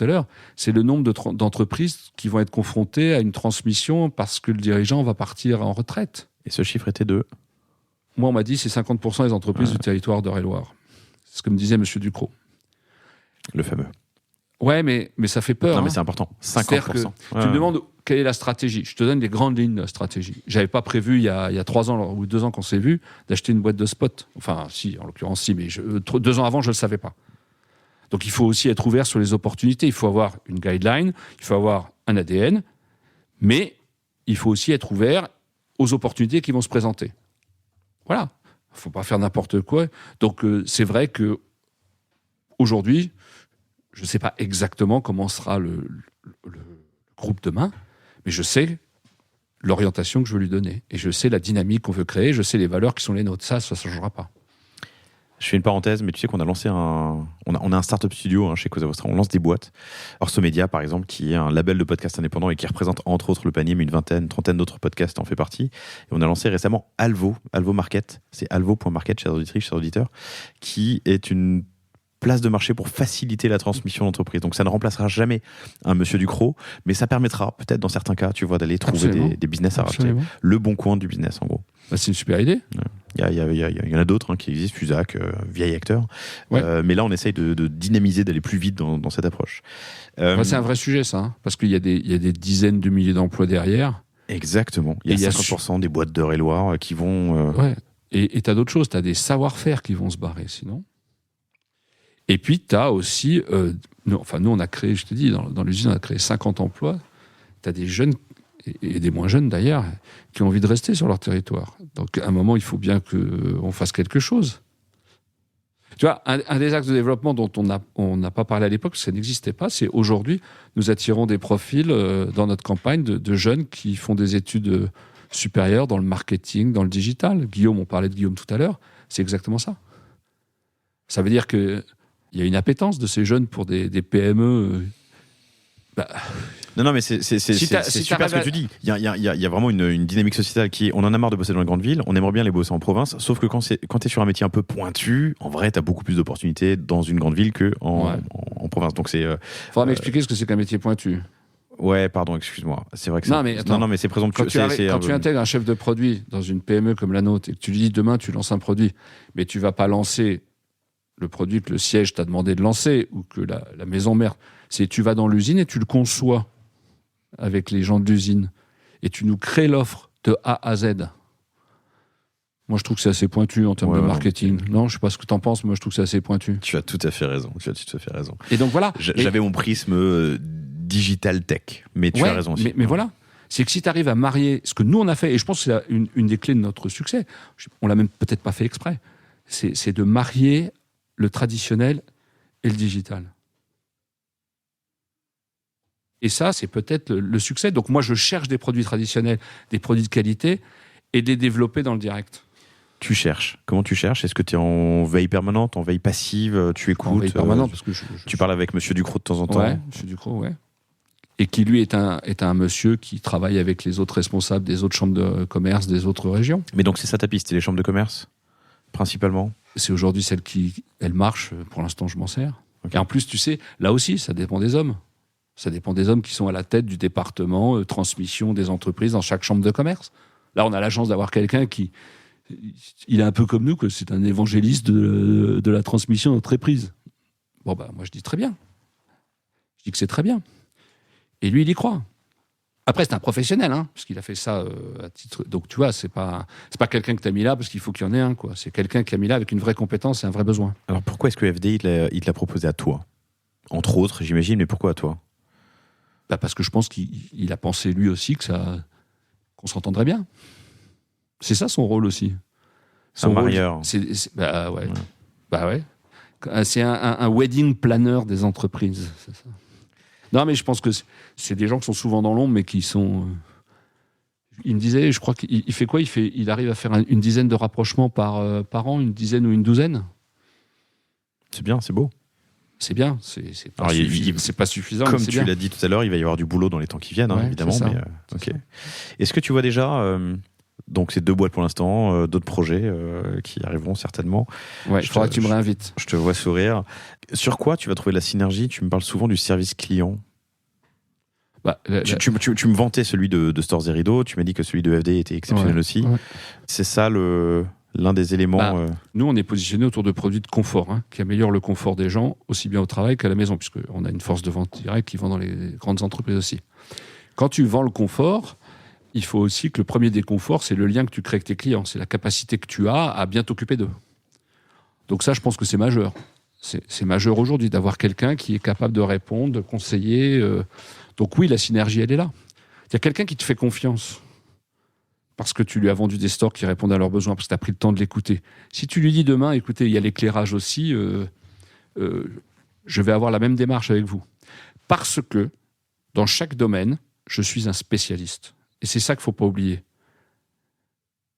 à l'heure. C'est le nombre d'entreprises qui vont être confrontées à une transmission parce que le dirigeant va partir en retraite. Et ce chiffre était de... Moi, on m'a dit c'est 50% des entreprises du territoire d'Eure-et-Loir. C'est ce que me disait M. Ducrot. Le fameux. Ouais, mais ça fait peur. Non, mais c'est important. 50%. C'est-à-dire que tu me demandes quelle est la stratégie. Je te donne les grandes lignes de la stratégie. J'avais pas prévu il y a 3 ans ou 2 ans qu'on s'est vu d'acheter une boîte de spot. Enfin, si, en l'occurrence, si, mais 2 ans avant, je le savais pas. Donc, il faut aussi être ouvert sur les opportunités. Il faut avoir une guideline, il faut avoir un ADN, mais il faut aussi être ouvert aux opportunités qui vont se présenter. Voilà. Il faut pas faire n'importe quoi. Donc, c'est vrai que aujourd'hui, je ne sais pas exactement comment sera le groupe demain, mais je sais l'orientation que je veux lui donner. Et je sais la dynamique qu'on veut créer, je sais les valeurs qui sont les nôtres. Ça ne changera pas. Je fais une parenthèse, mais tu sais qu'on a lancé on a un startup studio chez Causa Vostra. On lance des boîtes. Orso Media, par exemple, qui est un label de podcast indépendant et qui représente entre autres le panier, mais une trentaine d'autres podcasts en fait partie. Et on a lancé récemment Alvo Market. C'est alvo.market, chers auditrices, chers auditeurs, qui est une place de marché pour faciliter la transmission d'entreprise. Donc ça ne remplacera jamais un Monsieur Ducrot, mais ça permettra peut-être dans certains cas, tu vois, d'aller trouver des business à racheter. Le bon coin du business, en gros. Bah, c'est une super idée. Il y en a d'autres qui existent, Fusac, vieil acteur. Ouais. Mais là, on essaye de dynamiser, d'aller plus vite dans cette approche. C'est un vrai sujet, ça, parce qu'il y a des dizaines de milliers d'emplois derrière. Exactement. Il y a 50% des boîtes d'Eure-et-Loire qui vont... Ouais. Et tu as d'autres choses. Tu as des savoir-faire qui vont se barrer, sinon. Et puis, tu as aussi... nous, on a créé, je te dis, dans l'usine, on a créé 50 emplois. Tu as des jeunes, et des moins jeunes d'ailleurs, qui ont envie de rester sur leur territoire. Donc, à un moment, il faut bien qu'on fasse quelque chose. Tu vois, un des axes de développement dont on n'a pas parlé à l'époque, parce que ça n'existait pas, c'est aujourd'hui, nous attirons des profils dans notre campagne de jeunes qui font des études supérieures dans le marketing, dans le digital. Guillaume, on parlait de Guillaume tout à l'heure, c'est exactement ça. Ça veut dire qu'il y a une appétence de ces jeunes pour des PME. Non, mais c'est super ce que tu dis. Il y a vraiment une dynamique sociétale qui est, on en a marre de bosser dans les grandes villes, on aimerait bien les bosser en province, sauf que quand tu es sur un métier un peu pointu, en vrai, tu as beaucoup plus d'opportunités dans une grande ville qu'en province. Donc c'est... Faudra m'expliquer ce que c'est qu'un métier pointu. Ouais, pardon, excuse-moi. C'est vrai que non, mais c'est présomptueux. Quand tu intègres un chef de produit dans une PME comme la nôtre et que tu lui dis demain tu lances un produit, mais tu vas pas lancer le produit que le siège t'a demandé de lancer ou que la maison mère, c'est tu vas dans l'usine et tu le conçois avec les gens de l'usine et tu nous crées l'offre de A à Z. Moi, je trouve que c'est assez pointu en termes de marketing. Non, je sais pas ce que t'en penses, moi, je trouve que c'est assez pointu. Tu as tout à fait raison. Et donc voilà. J'avais mon prisme digital tech, mais tu as raison aussi. Mais voilà. C'est que si tu arrives à marier ce que nous, on a fait, et je pense que c'est une des clés de notre succès, on l'a même peut-être pas fait exprès, c'est de marier le traditionnel et le digital. Et ça, c'est peut-être le succès. Donc moi, je cherche des produits traditionnels, des produits de qualité, et de les développer dans le direct. Tu cherches. Comment tu cherches ? Est-ce que tu es en veille permanente, en veille passive ? Tu écoutes ? En veille permanente, parce que tu parles avec Monsieur Ducrot de temps en temps ? Ouais, Monsieur Ducrot, ouais. Et qui, lui, est un monsieur qui travaille avec les autres responsables des autres chambres de commerce des autres régions. Mais donc, c'est ça ta piste, c'est les chambres de commerce, principalement ? C'est aujourd'hui celle elle marche. Pour l'instant, je m'en sers. Okay. Et en plus, tu sais, là aussi, ça dépend des hommes. Ça dépend des hommes qui sont à la tête du département transmission des entreprises dans chaque chambre de commerce. Là, on a la chance d'avoir quelqu'un qui... Il est un peu comme nous, que c'est un évangéliste de la transmission d'entreprise. Bon, moi, je dis très bien. Je dis que c'est très bien. Et lui, il y croit. Après, c'est un professionnel, parce qu'il a fait ça à titre... Donc, tu vois, c'est pas quelqu'un que tu as mis là parce qu'il faut qu'il y en ait un, quoi. C'est quelqu'un qui a mis là avec une vraie compétence et un vrai besoin. Alors, pourquoi est-ce que FD, il te l'a proposé à toi ? Entre autres, j'imagine, mais pourquoi à toi ? Parce que je pense qu'il a pensé, lui aussi, qu'on s'entendrait bien. C'est ça, son rôle aussi. Son marieur. Ouais. C'est un wedding planner des entreprises, c'est ça. Non, mais je pense que c'est des gens qui sont souvent dans l'ombre, mais qui sont... Il me disait, je crois qu'il fait quoi ? Il arrive à faire une dizaine de rapprochements par an, une dizaine ou une douzaine. C'est bien, c'est beau. C'est bien, c'est pas suffisant. Comme tu l'as dit tout à l'heure, il va y avoir du boulot dans les temps qui viennent, évidemment. Mais, okay. Est-ce que tu vois déjà... donc c'est 2 boîtes pour l'instant, d'autres projets qui arriveront certainement. Ouais, il faudra que tu me réinvites. Je te vois sourire. Sur quoi tu vas trouver de la synergie ? Tu me parles souvent du service client. Tu me vantais celui de Stores et Rideaux, tu m'as dit que celui de FD était exceptionnel aussi. Ouais. C'est ça l'un des éléments. Nous, on est positionné autour de produits de confort, qui améliorent le confort des gens, aussi bien au travail qu'à la maison, puisqu'on a une force de vente directe qui vend dans les grandes entreprises aussi. Quand tu vends le confort, il faut aussi que le premier des conforts, c'est le lien que tu crées avec tes clients. C'est la capacité que tu as à bien t'occuper d'eux. Donc ça, je pense que c'est majeur. C'est majeur aujourd'hui d'avoir quelqu'un qui est capable de répondre, de conseiller. Donc oui, la synergie, elle est là. Il y a quelqu'un qui te fait confiance parce que tu lui as vendu des stores qui répondent à leurs besoins, parce que tu as pris le temps de l'écouter. Si tu lui dis demain, écoutez, il y a l'éclairage aussi, je vais avoir la même démarche avec vous. Parce que dans chaque domaine, je suis un spécialiste. Et c'est ça qu'il ne faut pas oublier.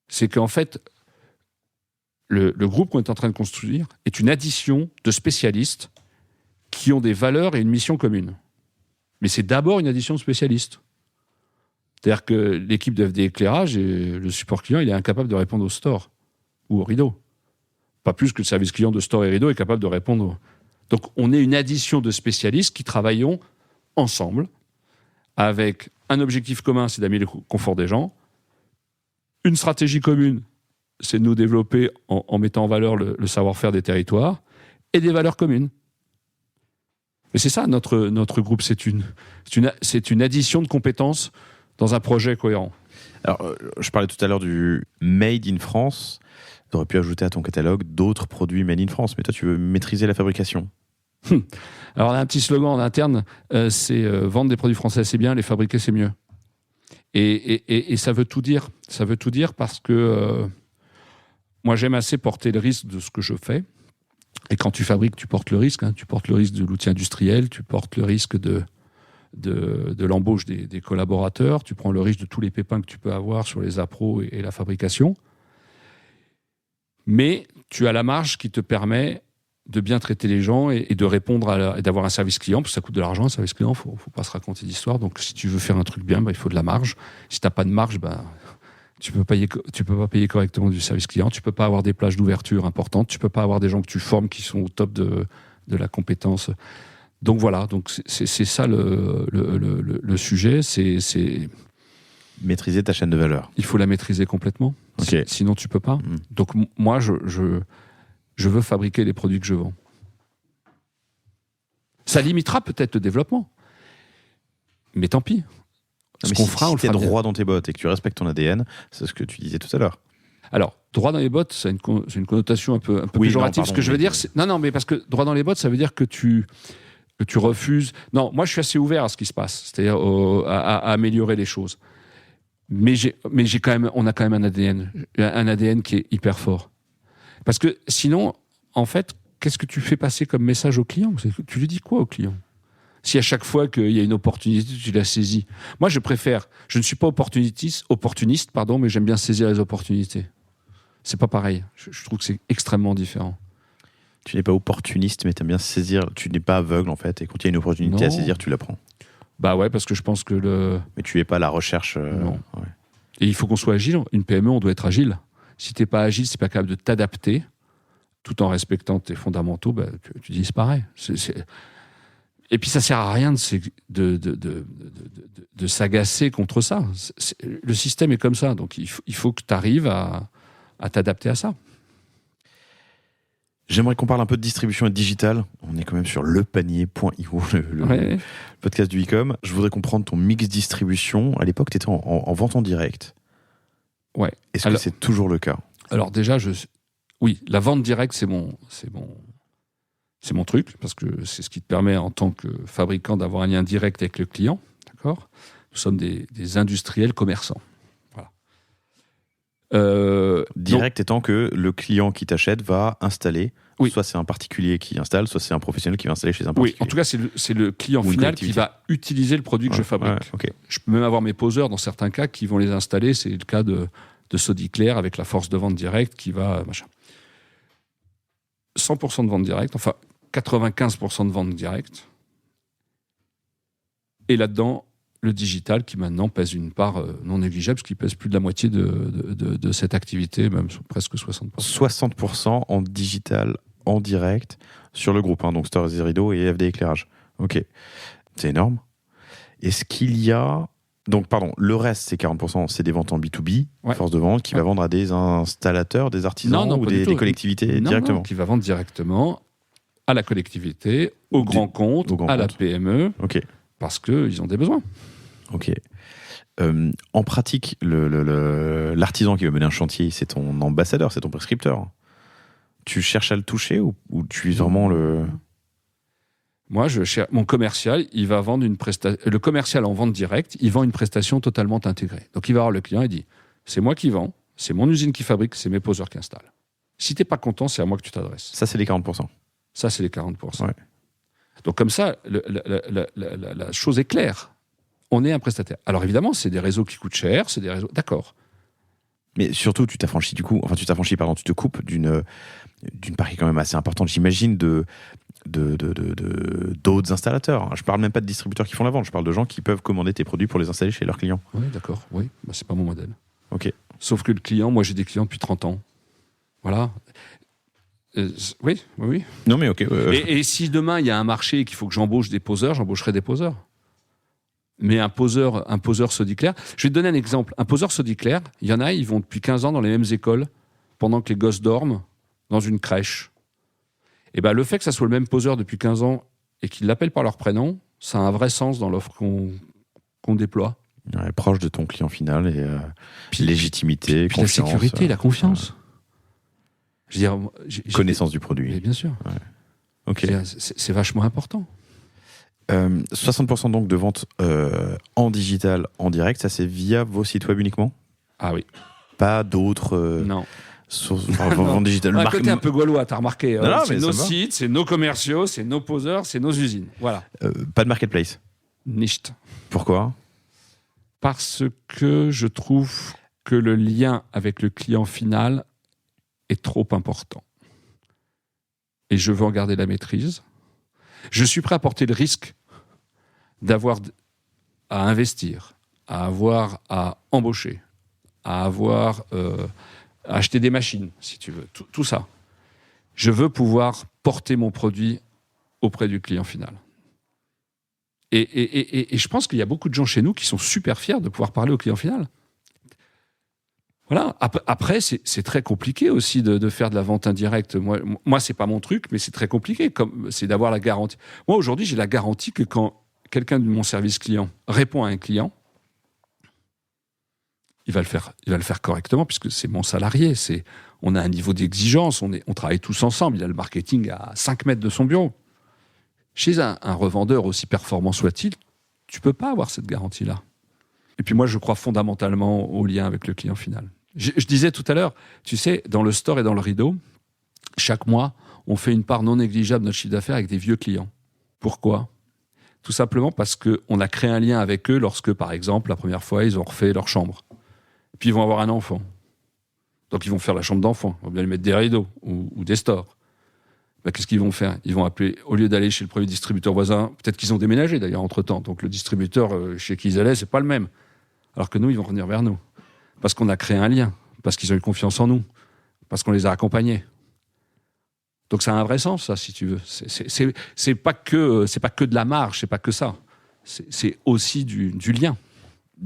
C'est qu'en fait, le groupe qu'on est en train de construire est une addition de spécialistes qui ont des valeurs et une mission commune. Mais c'est d'abord une addition de spécialistes. C'est-à-dire que l'équipe de FD Éclairage et le support client, il est incapable de répondre au store ou au rideau. Pas plus que le service client de store et rideau est capable de répondre. Donc on est une addition de spécialistes qui travaillons ensemble avec un objectif commun, c'est d'améliorer le confort des gens. Une stratégie commune, c'est de nous développer en mettant en valeur le savoir-faire des territoires et des valeurs communes. Mais c'est ça, notre groupe, c'est une addition de compétences dans un projet cohérent. Alors, je parlais tout à l'heure du Made in France. Tu aurais pu ajouter à ton catalogue d'autres produits Made in France, mais toi, tu veux maîtriser la fabrication. Alors, on a un petit slogan en interne, c'est vendre des produits français, c'est bien, les fabriquer, c'est mieux. Et ça veut tout dire. Ça veut tout dire parce que moi, j'aime assez porter le risque de ce que je fais. Et quand tu fabriques, tu portes le risque. Tu portes le risque de l'outil industriel, tu portes le risque de l'embauche des collaborateurs, tu prends le risque de tous les pépins que tu peux avoir sur les appros et la fabrication. Mais tu as la marge qui te permet de bien traiter les gens et de répondre et d'avoir un service client, parce que ça coûte de l'argent, un service client, faut pas se raconter d'histoire. Donc si tu veux faire un truc bien, il faut de la marge. Si tu n'as pas de marge, tu peux pas payer correctement du service client, tu peux pas avoir des plages d'ouverture importantes, tu peux pas avoir des gens que tu formes qui sont au top de la compétence. Donc voilà, donc c'est ça le sujet, c'est maîtriser ta chaîne de valeur. Il faut la maîtriser complètement, okay. Sinon tu peux pas. Donc moi je veux fabriquer les produits que je vends. Ça limitera peut-être le développement, mais tant pis. Si tu es droit dans tes bottes et que tu respectes ton ADN, c'est ce que tu disais tout à l'heure. Alors, droit dans les bottes, c'est une connotation un peu péjorative. Ce que je veux dire, c'est... Non, mais parce que droit dans les bottes, ça veut dire que tu refuses... Non, moi, je suis assez ouvert à ce qui se passe, c'est-à-dire à améliorer les choses. Mais on a quand même un ADN qui est hyper fort. Parce que sinon, en fait, qu'est-ce que tu fais passer comme message au client ? Tu lui dis quoi au client ? Si à chaque fois qu'il y a une opportunité, tu la saisis. Moi, je ne suis pas opportuniste, mais j'aime bien saisir les opportunités. C'est pas pareil. Je trouve que c'est extrêmement différent. Tu n'es pas opportuniste, mais tu aimes bien saisir. Tu n'es pas aveugle, en fait. Et quand il y a une opportunité à saisir, tu la prends. Bah ouais, parce que je pense que Mais tu n'es pas à la recherche... Non. Ouais. Et il faut qu'on soit agile. Une PME, on doit être agile. Si tu n'es pas agile, si tu n'es pas capable de t'adapter, tout en respectant tes fondamentaux, tu disparaîs. Et puis ça sert à rien de s'agacer contre ça. Le système est comme ça, donc il faut que tu arrives à t'adapter à ça. J'aimerais qu'on parle un peu de distribution et de digital. On est quand même sur lepanier.io, le podcast du e-com. Je voudrais comprendre ton mix distribution. À l'époque, tu étais en vente en direct. Ouais. Est-ce que c'est toujours le cas ? Alors déjà, oui, la vente directe, c'est mon truc, parce que c'est ce qui te permet en tant que fabricant d'avoir un lien direct avec le client. D'accord ? Nous sommes des industriels commerçants. Voilà. Direct étant que le client qui t'achète va installer. Oui. Soit c'est un particulier qui installe, soit c'est un professionnel qui va installer chez un particulier. Oui, en tout cas, c'est le client final qui va utiliser le produit que je fabrique. Ouais, okay. Je peux même avoir mes poseurs dans certains cas qui vont les installer. C'est le cas de Sodiclair avec la force de vente directe qui va... 100% de vente directe, enfin 95% de vente directe. Et là-dedans, le digital qui maintenant pèse une part non négligeable, parce qu'il pèse plus de la moitié de cette activité, même presque 60%. 60% en digital, en direct, sur le groupe, donc Stores et Rideaux et FD Éclairage. Ok, c'est énorme. Est-ce qu'il y a Donc, pardon, le reste, c'est 40%, c'est des ventes en B2B, force de vente, qui va vendre à des installateurs, des artisans ou des collectivités directement. Non, qui va vendre directement à la collectivité, au grand compte, à la PME, parce qu'ils ont des besoins. Ok. En pratique, l'artisan qui veut mener un chantier, c'est ton ambassadeur, c'est ton prescripteur. Tu cherches à le toucher ou tu es vraiment le... Moi, mon commercial, il va vendre une prestation. Le commercial en vente directe, il vend une prestation totalement intégrée. Donc, il va voir le client et dit, c'est moi qui vends, c'est mon usine qui fabrique, c'est mes poseurs qui installent. Si t'es pas content, c'est à moi que tu t'adresses. Ça, c'est les 40%. Ça, c'est les 40%. Ouais. Donc, comme ça, la chose est claire. On est un prestataire. Alors, évidemment, c'est des réseaux qui coûtent cher, c'est des réseaux... D'accord. Mais surtout, tu te coupes d'une part qui est quand même assez importante, j'imagine, d'autres installateurs. Je parle même pas de distributeurs qui font la vente, je parle de gens qui peuvent commander tes produits pour les installer chez leurs clients. Oui, d'accord, oui. C'est pas mon modèle. Ok. Sauf que le client, moi j'ai des clients depuis 30 ans. Voilà. Oui. Non mais ok. Et si demain il y a un marché et qu'il faut que j'embauche des poseurs, j'embaucherai des poseurs. Mais un poseur Sodiclair, je vais te donner un exemple. Un poseur Sodiclair, il y en a, ils vont depuis 15 ans dans les mêmes écoles, pendant que les gosses dorment, dans une crèche. Et ben, le fait que ça soit le même poseur depuis 15 ans et qu'ils l'appellent par leur prénom, ça a un vrai sens dans l'offre qu'on déploie. Ouais, proche de ton client final et légitimité, puis confiance. La sécurité, la confiance. Je veux dire, connaissance du produit. Et bien sûr. Ouais. Ok. C'est vachement important. 60% donc de ventes en digital, en direct, ça c'est via vos sites web uniquement ? Ah oui. Pas d'autres non. Vente digitale. Un côté un peu gaulois, t'as remarqué. Non, c'est nos sites, c'est nos commerciaux, c'est nos poseurs, c'est nos usines. Voilà. Pas de marketplace ? Nicht. Pourquoi ? Parce que je trouve que le lien avec le client final est trop important. Et je veux en garder la maîtrise. Je suis prêt à porter le risque d'avoir à investir, à avoir à embaucher, à avoir à acheter des machines, si tu veux, tout ça. Je veux pouvoir porter mon produit auprès du client final. Et je pense qu'il y a beaucoup de gens chez nous qui sont super fiers de pouvoir parler au client final. Voilà. Après, c'est très compliqué aussi de faire de la vente indirecte. Moi, c'est pas mon truc, mais c'est très compliqué. C'est d'avoir la garantie. Moi, aujourd'hui, j'ai la garantie que quand quelqu'un de mon service client répond à un client, il va le faire correctement, puisque c'est mon salarié. On a un niveau d'exigence, on travaille tous ensemble. Il a le marketing à 5 mètres de son bureau. Chez un revendeur, aussi performant soit-il, tu peux pas avoir cette garantie-là. Et puis moi, je crois fondamentalement au lien avec le client final. Je disais tout à l'heure, tu sais, dans le store et dans le rideau, chaque mois, on fait une part non négligeable de notre chiffre d'affaires avec des vieux clients. Pourquoi ? Tout simplement parce qu'on a créé un lien avec eux lorsque, par exemple, la première fois, ils ont refait leur chambre. Puis ils vont avoir un enfant. Donc ils vont faire la chambre d'enfant. On va bien lui mettre des rideaux ou des stores. Ben, qu'est-ce qu'ils vont faire ? Ils vont appeler, au lieu d'aller chez le premier distributeur voisin, peut-être qu'ils ont déménagé d'ailleurs entre-temps. Donc le distributeur chez qui ils allaient, c'est pas le même. Alors que nous, ils vont revenir vers nous. Parce qu'on a créé un lien, parce qu'ils ont eu confiance en nous, parce qu'on les a accompagnés. Donc ça a un vrai sens, ça, si tu veux. C'est pas que de la marge, c'est pas que ça. C'est aussi du lien.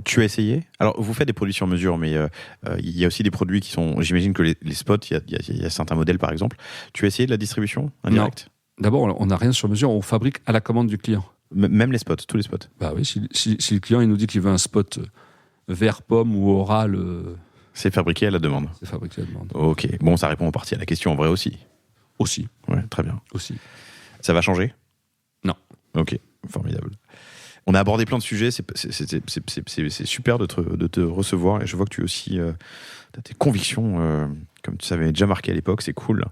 Tu as essayé ? Alors, vous faites des produits sur mesure, mais il y a aussi des produits qui sont... J'imagine que les spots, il y a certains modèles, par exemple. Tu as essayé de la distribution indirecte ? Non. D'abord, on n'a rien sur mesure, on fabrique à la commande du client. Même les spots, tous les spots ? Bah oui, si le client il nous dit qu'il veut un spot vert pomme ou oral... C'est fabriqué à la demande. C'est fabriqué à la demande. Ok. Bon, ça répond en partie à la question, en vrai aussi. Aussi. Ouais, très bien. Aussi. Ça va changer ? Non. Ok, formidable. On a abordé plein de sujets, c'est super de te recevoir et je vois que tu aussi as tes convictions, comme tu savais déjà marqué à l'époque, c'est cool.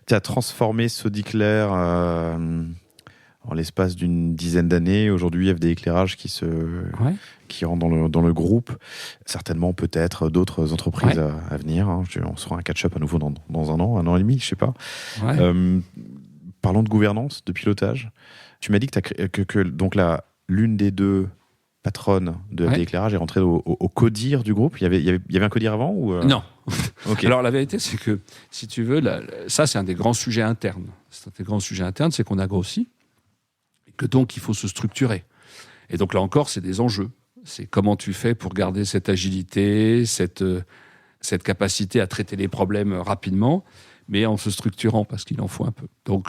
Tu as transformé Sodiclair en l'espace d'une dizaine d'années. Aujourd'hui, FD Éclairage qui rentre dans le groupe. Certainement, peut-être d'autres entreprises à venir. Hein. On sera un catch-up à nouveau dans un an et demi, je sais pas. Ouais. Parlons de gouvernance, de pilotage. Tu m'as dit que donc l'une des deux patronnes de FD Éclairage est rentrée au codir du groupe. Il y avait un codir avant ou Non. Okay. Alors la vérité, c'est que, si tu veux, ça c'est un des grands sujets internes. C'est qu'on a grossi et que donc il faut se structurer. Et donc là encore, c'est des enjeux. C'est comment tu fais pour garder cette agilité, cette capacité à traiter les problèmes rapidement, mais en se structurant, parce qu'il en faut un peu. Donc,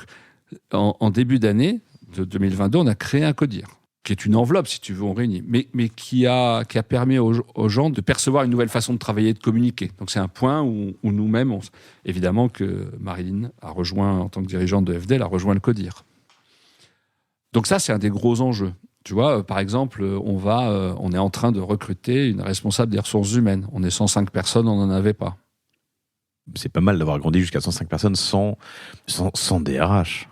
en début d'année de 2022, on a créé un CODIR, qui est une enveloppe, si tu veux, on réunit, mais qui a permis aux gens de percevoir une nouvelle façon de travailler et de communiquer. Donc c'est un point où nous-mêmes, évidemment que Marilyn a rejoint, en tant que dirigeante de FDL, a rejoint le CODIR. Donc ça, c'est un des gros enjeux. Tu vois, par exemple, on est en train de recruter une responsable des ressources humaines. On est 105 personnes, on n'en avait pas. C'est pas mal d'avoir grandi jusqu'à 105 personnes sans DRH.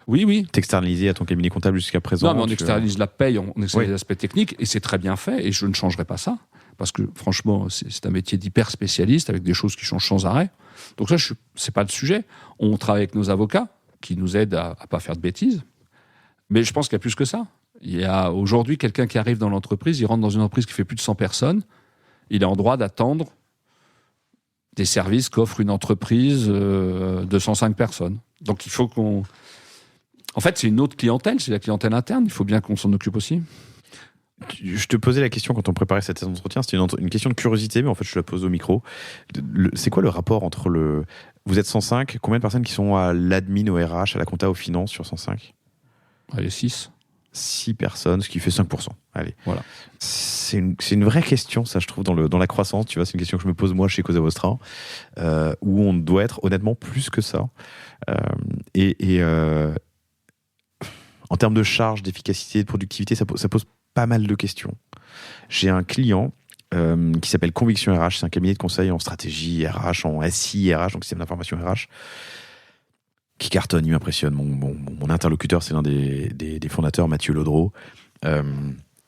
Oui. T'externaliser à ton cabinet comptable jusqu'à présent. Non, mais on externalise la paye, on externalise les aspects techniques, et c'est très bien fait, et je ne changerai pas ça, parce que franchement, c'est un métier d'hyper spécialiste, avec des choses qui changent sans arrêt. Donc ça, c'est pas le sujet. On travaille avec nos avocats, qui nous aident à pas faire de bêtises, mais je pense qu'il y a plus que ça. Il y a aujourd'hui quelqu'un qui arrive dans l'entreprise, il rentre dans une entreprise qui fait plus de 100 personnes, il est en droit d'attendre des services qu'offre une entreprise de 105 personnes. Donc il faut qu'on... En fait, c'est une autre clientèle, c'est la clientèle interne, il faut bien qu'on s'en occupe aussi. Je te posais la question quand on préparait cet entretien, c'était une question de curiosité, mais en fait je la pose au micro. C'est quoi le rapport entre Vous êtes 105, combien de personnes qui sont à l'admin, au RH, à la compta, aux finances sur 105 ? Allez, 6. 6 personnes, ce qui fait 5%. Allez. Voilà. C'est une vraie question, ça, je trouve, dans la croissance. Tu vois, c'est une question que je me pose, moi, chez Cosa Vostra, où on doit être, honnêtement, plus que ça. En termes de charge, d'efficacité, de productivité, ça pose pas mal de questions. J'ai un client qui s'appelle Conviction RH. C'est un cabinet de conseil en stratégie RH, en SI RH, donc système d'information RH, qui cartonne, il m'impressionne. Mon interlocuteur, c'est l'un des fondateurs, Mathieu Laudreau.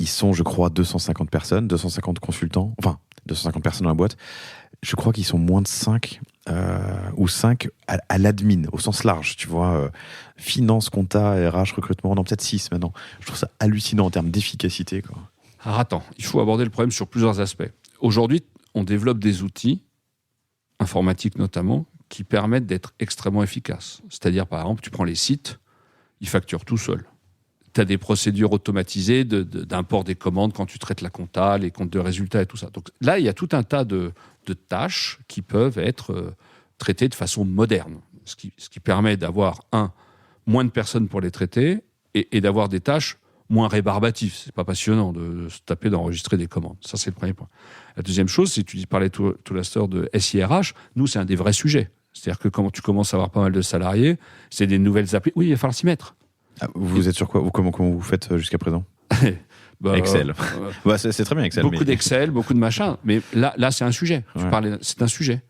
Ils sont, je crois, 250 personnes, 250 consultants, enfin, 250 personnes dans la boîte. Je crois qu'ils sont moins de 5 ou 5 à l'admin, au sens large, tu vois. Finance, compta, RH, recrutement, non, peut-être 6 maintenant. Je trouve ça hallucinant en termes d'efficacité, quoi. Alors attends, il faut aborder le problème sur plusieurs aspects. Aujourd'hui, on développe des outils, informatiques notamment, qui permettent d'être extrêmement efficaces. C'est-à-dire, par exemple, tu prends les sites, ils facturent tout seuls. Tu as des procédures automatisées d'import des commandes quand tu traites la compta, les comptes de résultats et tout ça. Donc là, il y a tout un tas de tâches qui peuvent être traitées de façon moderne, ce qui permet d'avoir, moins de personnes pour les traiter et d'avoir des tâches moins rébarbatives. C'est pas passionnant de se taper d'enregistrer des commandes. Ça, c'est le premier point. La deuxième chose, c'est que tu parlais tout à l'heure de SIRH. Nous, c'est un des vrais sujets. C'est-à-dire que quand tu commences à avoir pas mal de salariés, c'est des nouvelles applis. Oui, il va falloir s'y mettre. Vous êtes sur quoi ? Comment vous faites jusqu'à présent ? Excel. C'est très bien Excel. Beaucoup d'Excel, beaucoup de machin. Mais là c'est un sujet. C'est un sujet.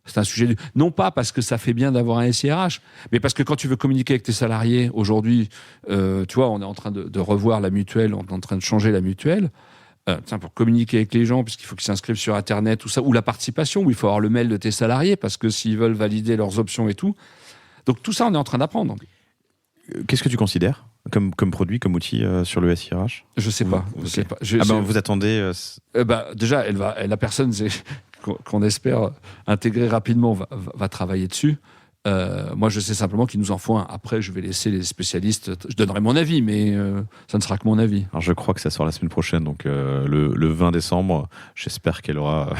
C'est un sujet. Non pas parce que ça fait bien d'avoir un SIRH, mais parce que quand tu veux communiquer avec tes salariés, aujourd'hui, tu vois, on est en train de revoir la mutuelle, on est en train de changer la mutuelle. Pour communiquer avec les gens, puisqu'il faut qu'ils s'inscrivent sur Internet, tout ça, ou la participation, où il faut avoir le mail de tes salariés, parce que s'ils veulent valider leurs options et tout. Donc tout ça, on est en train d'apprendre. Qu'est-ce que tu considères comme produit, comme outil sur le SIRH ? Je sais pas. Vous attendez déjà, la personne qu'on espère intégrer rapidement va travailler dessus. Moi, je sais simplement qu'il nous en faut un. Après, je vais laisser les spécialistes. Je donnerai mon avis, mais ça ne sera que mon avis. Alors, je crois que ça sort la semaine prochaine, donc le 20 décembre. J'espère qu'elle aura...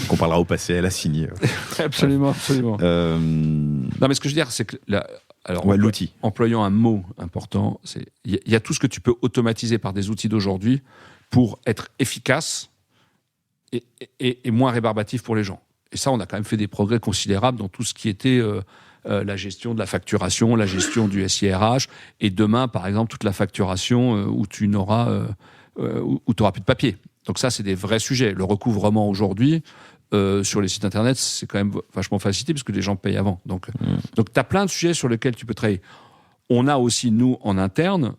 qu'on parlera au passé, elle a signé. Absolument. Non, mais ce que je veux dire, c'est que... l'outil. Employant un mot important, il y a tout ce que tu peux automatiser par des outils d'aujourd'hui pour être efficace et moins rébarbatif pour les gens. Et ça, on a quand même fait des progrès considérables dans tout ce qui était la gestion de la facturation, la gestion du SIRH, et demain, par exemple, toute la facturation où tu n'auras plus de papier. Donc ça, c'est des vrais sujets. Le recouvrement aujourd'hui, sur les sites internet, c'est quand même vachement facilité parce que les gens payent avant. Donc tu as plein de sujets sur lesquels tu peux travailler. On a aussi, nous, en interne,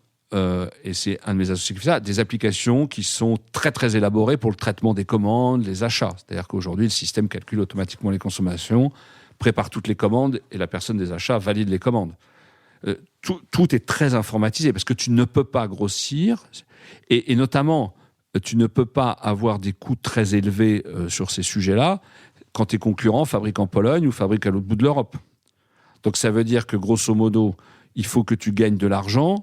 et c'est un de mes associés qui fait ça, des applications qui sont très très élaborées pour le traitement des commandes, les achats. C'est-à-dire qu'aujourd'hui, le système calcule automatiquement les consommations, prépare toutes les commandes et la personne des achats valide les commandes. Tout est très informatisé parce que tu ne peux pas grossir et notamment, tu ne peux pas avoir des coûts très élevés sur ces sujets-là quand tes concurrents fabriquent en Pologne ou fabriquent à l'autre bout de l'Europe. Donc ça veut dire que grosso modo, il faut que tu gagnes de l'argent.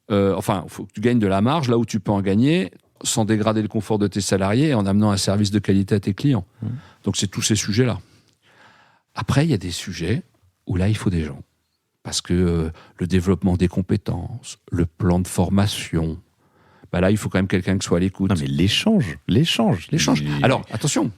Il faut que tu gagnes de la marge là où tu peux en gagner sans dégrader le confort de tes salariés et en amenant un service de qualité à tes clients. Donc c'est tous ces sujets-là. Après, il y a des sujets où là, il faut des gens. Parce que le développement des compétences, le plan de formation, là, il faut quand même quelqu'un qui soit à l'écoute. Non, mais l'échange. Alors, attention,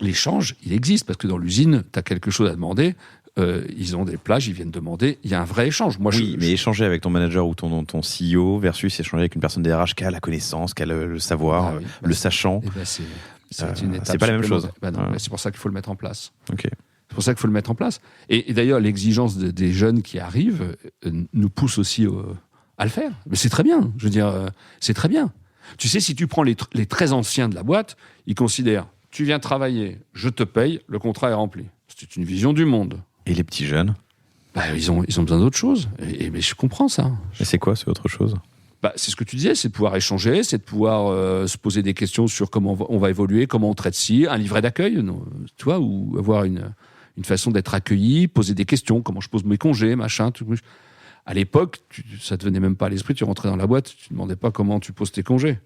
l'échange, il existe, parce que dans l'usine, tu as quelque chose à demander, ils ont des plages, ils viennent demander, il y a un vrai échange. Moi, mais échanger avec ton manager ou ton CEO versus échanger avec une personne des RH qui a la connaissance, qui a le savoir, le sachant. C'est une étape. C'est pas la même chose. C'est pour ça qu'il faut le mettre en place. Ok. C'est pour ça qu'il faut le mettre en place. Et d'ailleurs, l'exigence des jeunes qui arrivent nous pousse aussi à le faire. Mais c'est très bien. Je veux dire, c'est très bien. Tu sais, si tu prends les très anciens de la boîte, ils considèrent, tu viens travailler, je te paye, le contrat est rempli. C'est une vision du monde. Et les petits jeunes ils ont besoin d'autre chose. Mais je comprends ça. Et c'est quoi, c'est autre chose ? C'est ce que tu disais, c'est de pouvoir échanger, c'est de pouvoir se poser des questions sur comment on va évoluer, comment on traite ci, un livret d'accueil, tu vois, ou avoir une façon d'être accueilli, poser des questions, comment je pose mes congés, machin. Tout. À l'époque, ça te venait même pas à l'esprit, tu rentrais dans la boîte, tu ne demandais pas comment tu poses tes congés.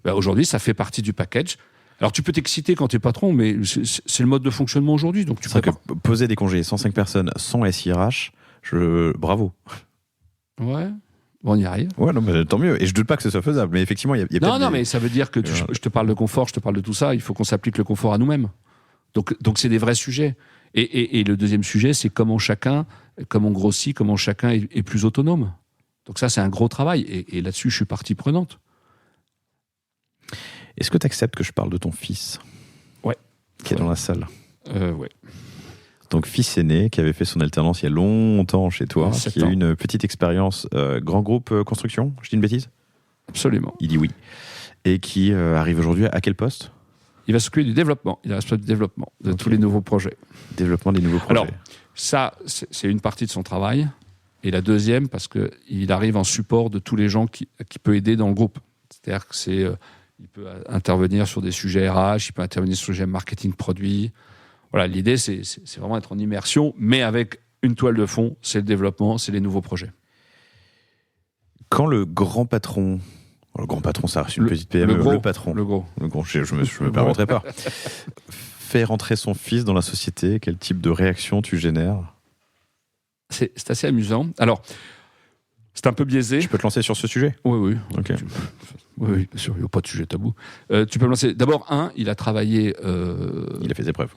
Aujourd'hui, ça fait partie du package. Alors, tu peux t'exciter quand tu es patron, mais c'est le mode de fonctionnement aujourd'hui. Donc, c'est vrai que poser des congés 105 personnes sans SIRH, bravo. Ouais. On y arrive. Ouais, non, mais tant mieux. Et je doute pas que ce soit faisable. Mais effectivement, il y a peut-être. Non, mais ça veut dire que je te parle de confort, je te parle de tout ça. Il faut qu'on s'applique le confort à nous-mêmes. Donc c'est des vrais sujets. Et le deuxième sujet, c'est comment on grossit, comment chacun est plus autonome. Donc ça, c'est un gros travail. Et là-dessus, je suis partie prenante. Est-ce que tu acceptes que je parle de ton fils ? Ouais. Qui est dans la salle ? Ouais. Donc, fils aîné, qui avait fait son alternance il y a longtemps chez toi, qui a eu une petite expérience grand groupe construction, je dis une bêtise ? Absolument. Il dit oui. Et qui arrive aujourd'hui à quel poste ? Il va s'occuper du développement. Il va s'occuper du développement de tous les nouveaux projets. Développement des nouveaux projets. Alors, ça, c'est une partie de son travail. Et la deuxième, parce qu'il arrive en support de tous les gens qui peut aider dans le groupe. C'est-à-dire que il peut intervenir sur des sujets RH, il peut intervenir sur des sujets marketing produit. Voilà, l'idée, c'est vraiment être en immersion, mais avec une toile de fond, c'est le développement, c'est les nouveaux projets. Quand le grand patron, ça reste une petite PME, le patron, je me permettrai pas, fait rentrer son fils dans la société, quel type de réaction tu génères ? C'est assez amusant. Alors, c'est un peu biaisé. Je peux te lancer sur ce sujet ? Oui. Ok. Oui, bien sûr, il n'y a pas de sujet tabou. Tu peux me lancer. D'abord, il a travaillé... il a fait ses preuves.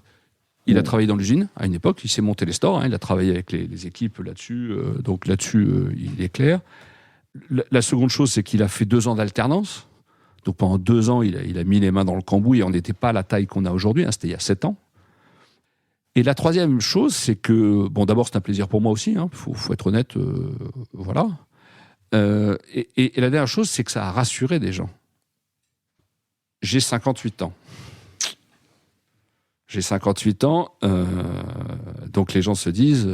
Il a travaillé dans l'usine à une époque, il s'est monté les stores, il a travaillé avec les équipes là-dessus, donc là-dessus, il est clair. La seconde chose, c'est qu'il a fait 2 ans d'alternance. Donc pendant 2 ans, il a mis les mains dans le cambouis et on n'était pas à la taille qu'on a aujourd'hui, c'était il y a 7 ans. Et la troisième chose, c'est que, d'abord, c'est un plaisir pour moi aussi, faut être honnête, voilà. Et la dernière chose, c'est que ça a rassuré des gens. J'ai 58 ans. J'ai 58 ans, donc les gens se disent,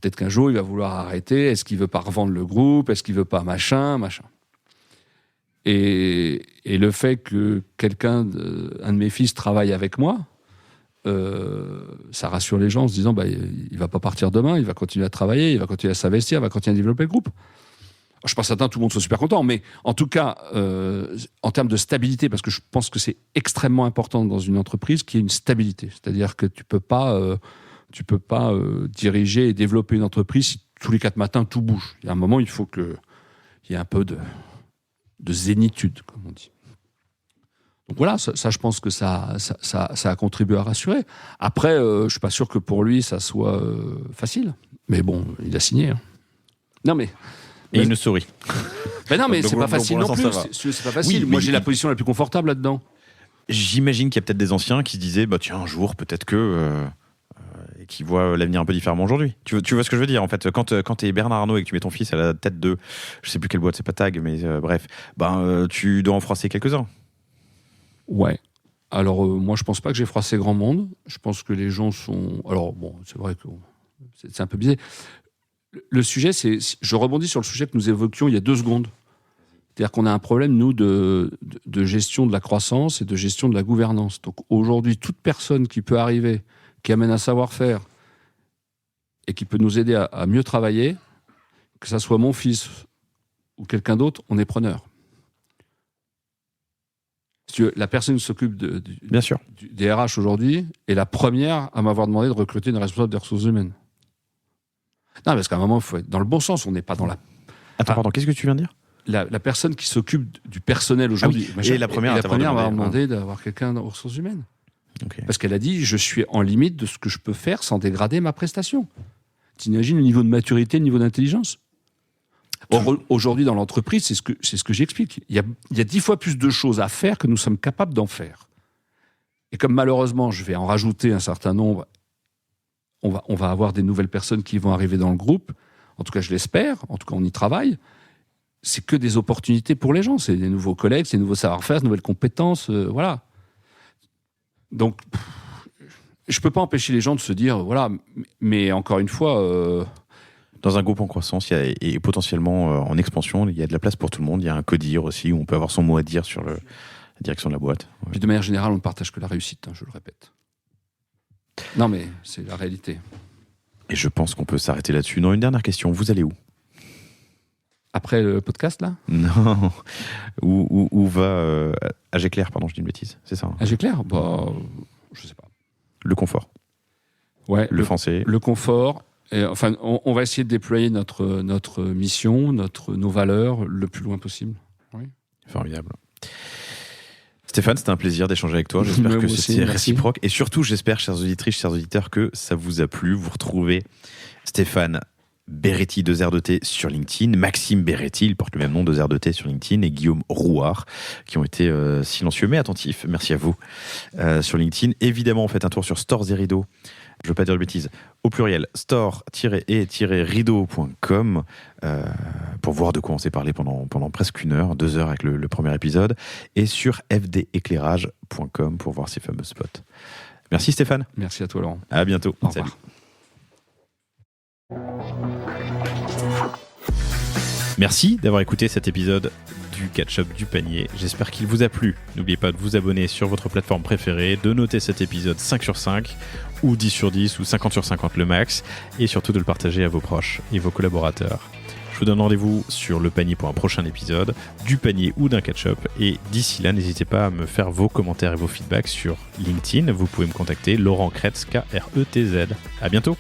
peut-être qu'un jour il va vouloir arrêter, est-ce qu'il veut pas revendre le groupe, est-ce qu'il veut pas machin. Et le fait que un de mes fils travaille avec moi, ça rassure les gens en se disant, il va pas partir demain, il va continuer à travailler, il va continuer à s'investir, il va continuer à développer le groupe. Je suis pas certain que tout le monde soit super content, mais en tout cas, en termes de stabilité, parce que je pense que c'est extrêmement important dans une entreprise qu'il y ait une stabilité. C'est-à-dire que tu peux pas diriger et développer une entreprise si tous les 4 matins tout bouge. Il y a un moment, il faut qu'il y ait un peu de zénitude, comme on dit. Donc voilà, ça je pense que ça a contribué à rassurer. Après, je suis pas sûr que pour lui ça soit facile, mais bon, il a signé. Non mais. Et il nous sourit. Mais non, mais c'est pas facile non plus. C'est pas facile. Oui, moi, j'ai la position la plus confortable là-dedans. J'imagine qu'il y a peut-être des anciens qui se disaient, tiens, un jour, peut-être que... et qui voient l'avenir un peu différemment aujourd'hui. Tu vois ce que je veux dire, en fait, quand t'es Bernard Arnault et que tu mets ton fils à la tête de... Je sais plus quelle boîte, c'est pas Tag, mais bref. Tu dois en froisser quelques-uns. Ouais. Alors, moi, je pense pas que j'ai froissé grand monde. Je pense que les gens sont... Alors, bon, c'est vrai que c'est un peu biaisé. Le sujet, je rebondis sur le sujet que nous évoquions il y a 2 secondes. C'est-à-dire qu'on a un problème, nous, de gestion de la croissance et de gestion de la gouvernance. Donc aujourd'hui, toute personne qui peut arriver, qui amène un savoir-faire et qui peut nous aider à mieux travailler, que ça soit mon fils ou quelqu'un d'autre, on est preneur. La personne qui s'occupe Bien sûr. des RH aujourd'hui est la première à m'avoir demandé de recruter une responsable des ressources humaines. Non, parce qu'à un moment, il faut être dans le bon sens. On n'est pas dans la... Attends, pardon, qu'est-ce que tu viens de dire ? La personne qui s'occupe du personnel aujourd'hui. Ah oui. Et la première m'a demandé d'avoir quelqu'un aux ressources humaines. Okay. Parce qu'elle a dit, je suis en limite de ce que je peux faire sans dégrader ma prestation. T'imagines le niveau de maturité, le niveau d'intelligence ? Or, aujourd'hui, dans l'entreprise, c'est ce que j'explique. Il y a 10 fois plus de choses à faire que nous sommes capables d'en faire. Et comme malheureusement, je vais en rajouter un certain nombre, on va avoir des nouvelles personnes qui vont arriver dans le groupe. En tout cas, je l'espère. En tout cas, on y travaille. C'est que des opportunités pour les gens. C'est des nouveaux collègues, c'est des nouveaux savoir-faire, des nouvelles compétences. Voilà. Donc, je ne peux pas empêcher les gens de se dire, voilà, mais encore une fois... Dans un groupe en croissance et potentiellement en expansion, il y a de la place pour tout le monde. Il y a un codir aussi où on peut avoir son mot à dire sur la direction de la boîte. Ouais. Puis de manière générale, on ne partage que la réussite, je le répète. Non, mais c'est la réalité. Et je pense qu'on peut s'arrêter là-dessus. Non, une dernière question. Vous allez où ? Après le podcast, là ? Non. Où va Agéclair, pardon, je dis une bêtise. C'est ça. Hein. Agéclair ? Bah, je sais pas. Le confort. Ouais. Le français. Le confort. Et, enfin, on va essayer de déployer notre mission, nos valeurs le plus loin possible. Oui. Formidable. Stéphane, c'était un plaisir d'échanger avec toi. J'espère que c'était réciproque. Et surtout, j'espère, chères auditrices, chers auditeurs, que ça vous a plu. Vous retrouvez Stéphane Beretti, 2R2T sur LinkedIn, Maxime Beretti, il porte le même nom, 2R2T sur LinkedIn, et Guillaume Rouard, qui ont été silencieux mais attentifs. Merci à vous sur LinkedIn. Évidemment, faites un tour sur Stores et Rideaux. Je ne veux pas dire de bêtises, au pluriel, store-et-rideau.com pour voir de quoi on s'est parlé pendant presque 1 heure, 2 heures avec le premier épisode, et sur fdéclairage.com pour voir ces fameux spots. Merci Stéphane. Merci à toi Laurent. À bientôt. Au revoir. Salut. Merci d'avoir écouté cet épisode du Catch-up du panier. J'espère qu'il vous a plu. N'oubliez pas de vous abonner sur votre plateforme préférée, de noter cet épisode 5 sur 5 ou 10 sur 10 ou 50 sur 50 le max, et surtout de le partager à vos proches et vos collaborateurs. Je vous donne rendez-vous sur le panier pour un prochain épisode, du panier ou d'un catch-up, et d'ici là, n'hésitez pas à me faire vos commentaires et vos feedbacks sur LinkedIn. Vous pouvez me contacter, Laurent Kretz, Kretz. À bientôt.